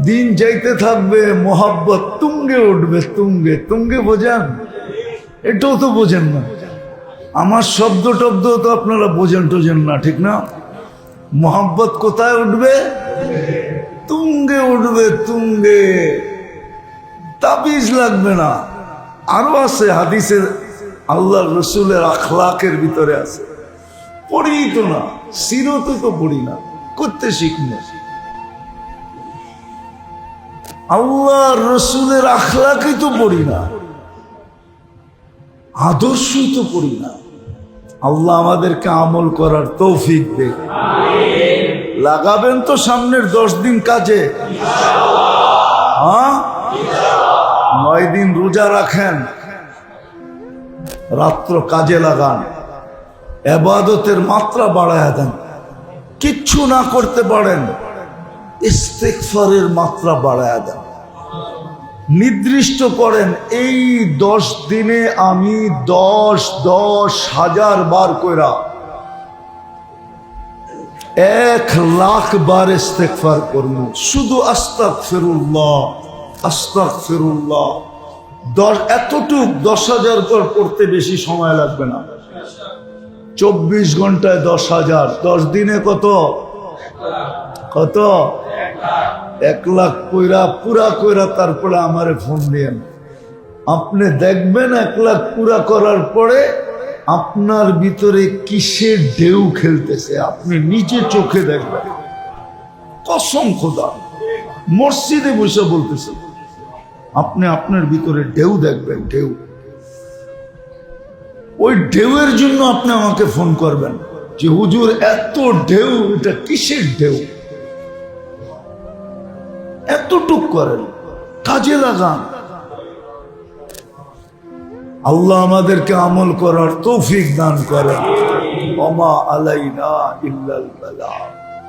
দিন যাইতে থাকবে, মোহাব্বত তুঙ্গে উঠবে, তুঙ্গে বোঝেন? এটাও তো বোঝেন না। আমার শব্দ টব্দ তো আপনারা বোঝেন না, ঠিক না? মোহাব্বত কোথায় উঠবে? তুঙ্গে উঠবে, তুঙ্গে। তাবিজ লাগবে না। আরো আছে হাদিসে, আল্লাহর রসুলের আখলাকের ভিতরে আছে। পড়ি তো না, সিরত তো পড়ি না, করতে শিখবো। আল্লাহর রসুলের আখলাকই তো পড়ি না, আদর্শই তো পড়ি না। আল্লাহ আমাদেরকে আমল করার তৌফিক দে। লাগাবেন তো সামনের 10 দিন কাজে? হ্যাঁ, 9 দিন রোজা রাখেন, রাত্র কাজে লাগান, ইবাদতের মাত্রা বাড়ায়া দেন। কিচ্ছু না করতে পারেন, ইস্তিগফারের মাত্রা বাড়ায়া দেন। নির্দিষ্ট করেন এই 10 দিনে আমি 10,000 বার কইরা 1,00,000 বার ইস্তিগফার করব। শুধু আস্তাগফিরুল্লাহ আস্তাগফিরুল্লাহ। এতটুক 10,000 বার পড়তে বেশি সময় লাগবে না। 24 ঘন্টায় 10,000, 10 দিনে কত? 1,00,000 কইরা পুরা কইরা তারপরে আমারে ফোন দিয়েন। আপনি দেখবেন 1,00,000 পুরা করার পরে আপনার ভিতরে কিসের ঢেউ খেলতেছে আপনি নিজে চোখে দেখবেন। কসম খোদা, মসজিদে বসে বলতেছি, আপনি আপনার ভিতরে ঢেউ দেখবেন, ঢেউ। ওই ঢেউয়ের জন্য আপনি আমাকে ফোন করবেন যে হুজুর এত ঢেউ, এটা কিসের ঢেউ? এতটুক করেন, কাজে লাগান। আল্লাহ আমাদেরকে আমল করার তৌফিক দান করেন। ওমা আলাইনা ইল্লাল বালাগ।